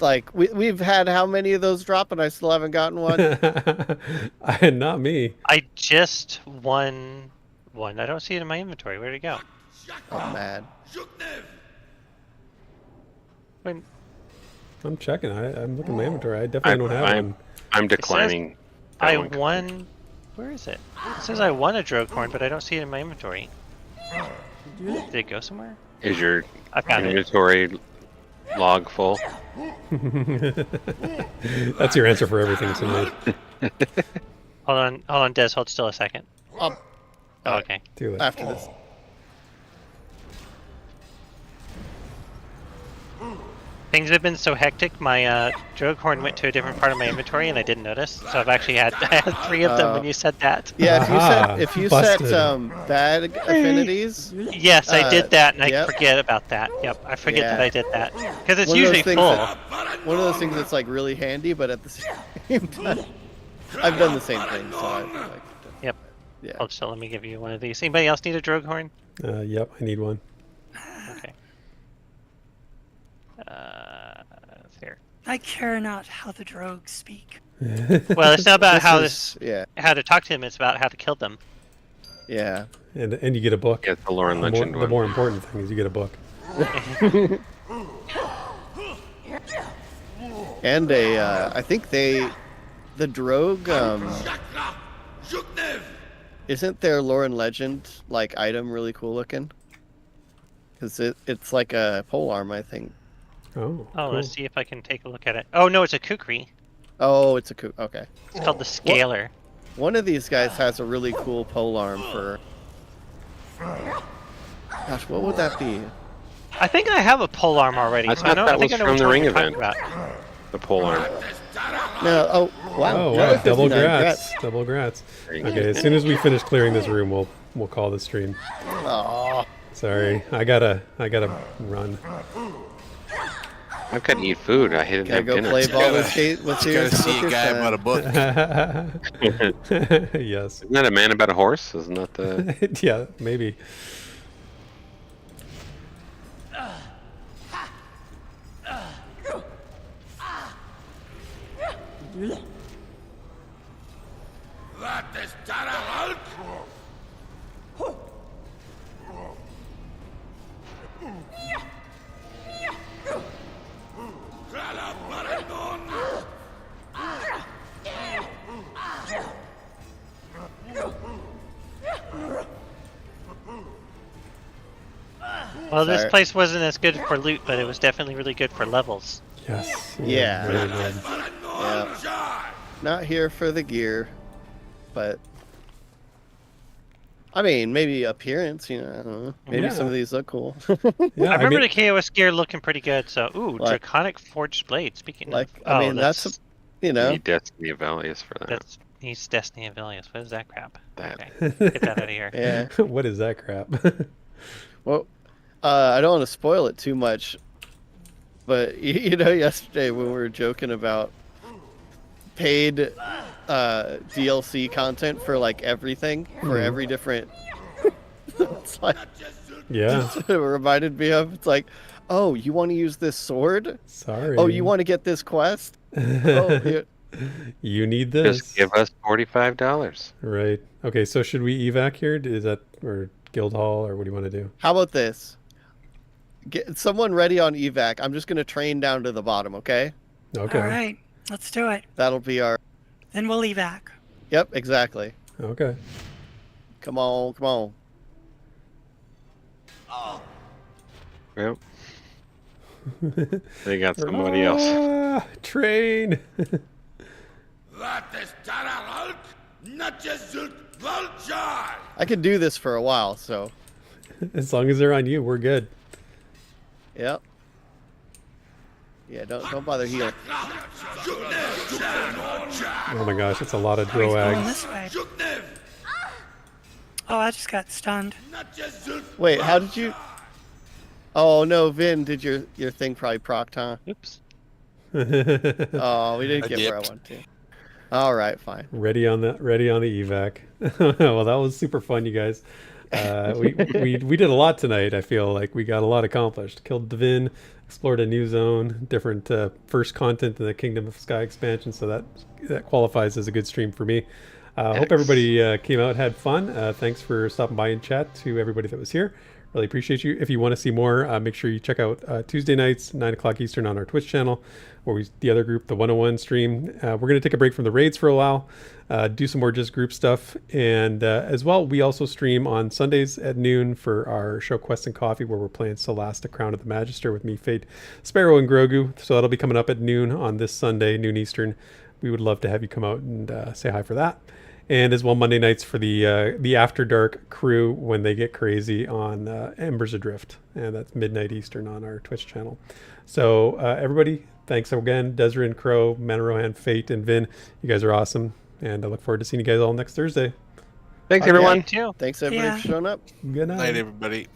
Like, we've had how many of those drop and I still haven't gotten one? Not me. I just won one. I don't see it in my inventory. Where'd it go? I'm mad. When, I'm checking. I'm looking at my inventory. I definitely don't have one. I'm declining. that I one. won. Where is it? It says I won a Drogue horn, but I don't see it in my inventory. Did it go somewhere? Is your I found it. inventory log full? That's your answer for everything tonight. Hold on, Des. Hold still a second. Um, Oh, okay. Do it. After this. Things have been so hectic. My Drogue horn went to a different part of my inventory, and I didn't notice. So I've actually had 3 of them when you said that. Yeah, Aha, if you set busted. bad affinities, Yes, I did that, and yep. I forget about that. Yep, I forget Yeah. that I did that because it's One of those usually things full. one of those things that's like really handy, but at the same time, I've done the same thing. So I feel like, Yep. yeah. Hold still. Let me give you one of these. Anybody else need a Drogue horn? Yep, I need one. Okay. Here. I care not how the drogues speak. Well, it's not about how Yeah, how to talk to them. It's about how to kill them. yeah. And you get a book. Get the lore and The legend more, one. the more important thing is you get a book. And I think the Drogue, isn't their lore and legend like item really cool looking? Because it's like a polearm, I think. Oh, Oh, cool. let's see if I can take a look at it. Oh no, it's a kukri. Oh, it's a okay. It's called the Scaler. One of these guys has a really cool polearm for. Gosh, what would that be? I think I have a polearm already. I so thought know, that I think was I know from which the one ring you're talking event. about. The pole arm. No, oh wow, Oh, another wow. Double 59 grats. Double grats. There you go. Okay, as soon as we finish clearing this room, we'll call the stream. Aw. Sorry, I gotta run. I've got to eat food. I didn't Gotta have go dinner. play ball with Gotta- skate with You your gotta see a with your guy son. about a book. Yes. Isn't that a man about a horse? Isn't that the? Yeah, maybe. Well, this Sorry. place wasn't as good for loot, but it was definitely really good for levels. Yes. Yeah. Very good. Yeah. Not here for the gear, but I mean, maybe appearance. You know, I don't know. Maybe Yeah. some of these look cool. Yeah, I remember mean, the KOS gear looking pretty good. So, ooh, Like- Draconic Forged Blade. Speaking like, of, I mean, that's you know, Need Destiny of Valius for that. that's he's Destiny of Valius. What is that crap? That. Okay, get that out of here. yeah. what is that crap? Well, I don't want to spoil it too much, but you know, yesterday when we were joking about paid DLC content for like everything, for every different, it's like Yeah. it reminded me of. It's like, oh, you want to use this sword? Sorry. Oh, you want to get this quest? Oh, yeah. You need this. Just give us $45. Right. Okay, so should we evac here? Is that or guild hall or what do you want to do? How about this? Get someone ready on evac. I'm just gonna train down to the bottom. Okay, Okay. All right, let's do it. that'll be our. Then we'll evac. Yep, exactly. Okay. Come on, come on. Yep. They got somebody else. Ah, train. I could do this for a while, so As long as they're on you, we're good. yep. Yeah, don't bother healing. Oh my gosh, it's a lot of Oh, he's going droags. this way. Oh, I just got stunned. Wait, how did you? Oh no, Vin, did your thing probably procced, huh? Oops. Oh, we didn't I get where I dipped. wanted to. All right, fine. Ready on the evac. Well, that was super fun, you guys. We did a lot tonight. I feel like we got a lot accomplished. Killed Devin, explored a new zone, different first content in the Kingdom of Sky expansion. So that qualifies as a good stream for me. Hope everybody came out, had fun. Thanks for stopping by and chat to everybody that was here. Really appreciate you. If you want to see more, make sure you check out Tuesday nights, 9 o'clock Eastern on our Twitch channel, where the other group, the 101 stream. We're going to take a break from the raids for a while, do some more just group stuff. And as well, we also stream on Sundays at noon for our show Quest and Coffee, where we're playing Celasta, Crown of the Magister with me, Fate, Sparrow, and Grogu. So that'll be coming up at noon on this Sunday, noon Eastern. We would love to have you come out and say hi for that. And as well, Monday nights for the After Dark crew when they get crazy on Embers Adrift. And that's midnight Eastern on our Twitch channel. So everybody, thanks again. Desryn, Crow, ManofRohan, Fate, and Vin. You guys are awesome. And I look forward to seeing you guys all next Thursday. Thanks, Okay. everyone. Too. Thanks everybody Yeah. for showing up. Good night. Night, everybody.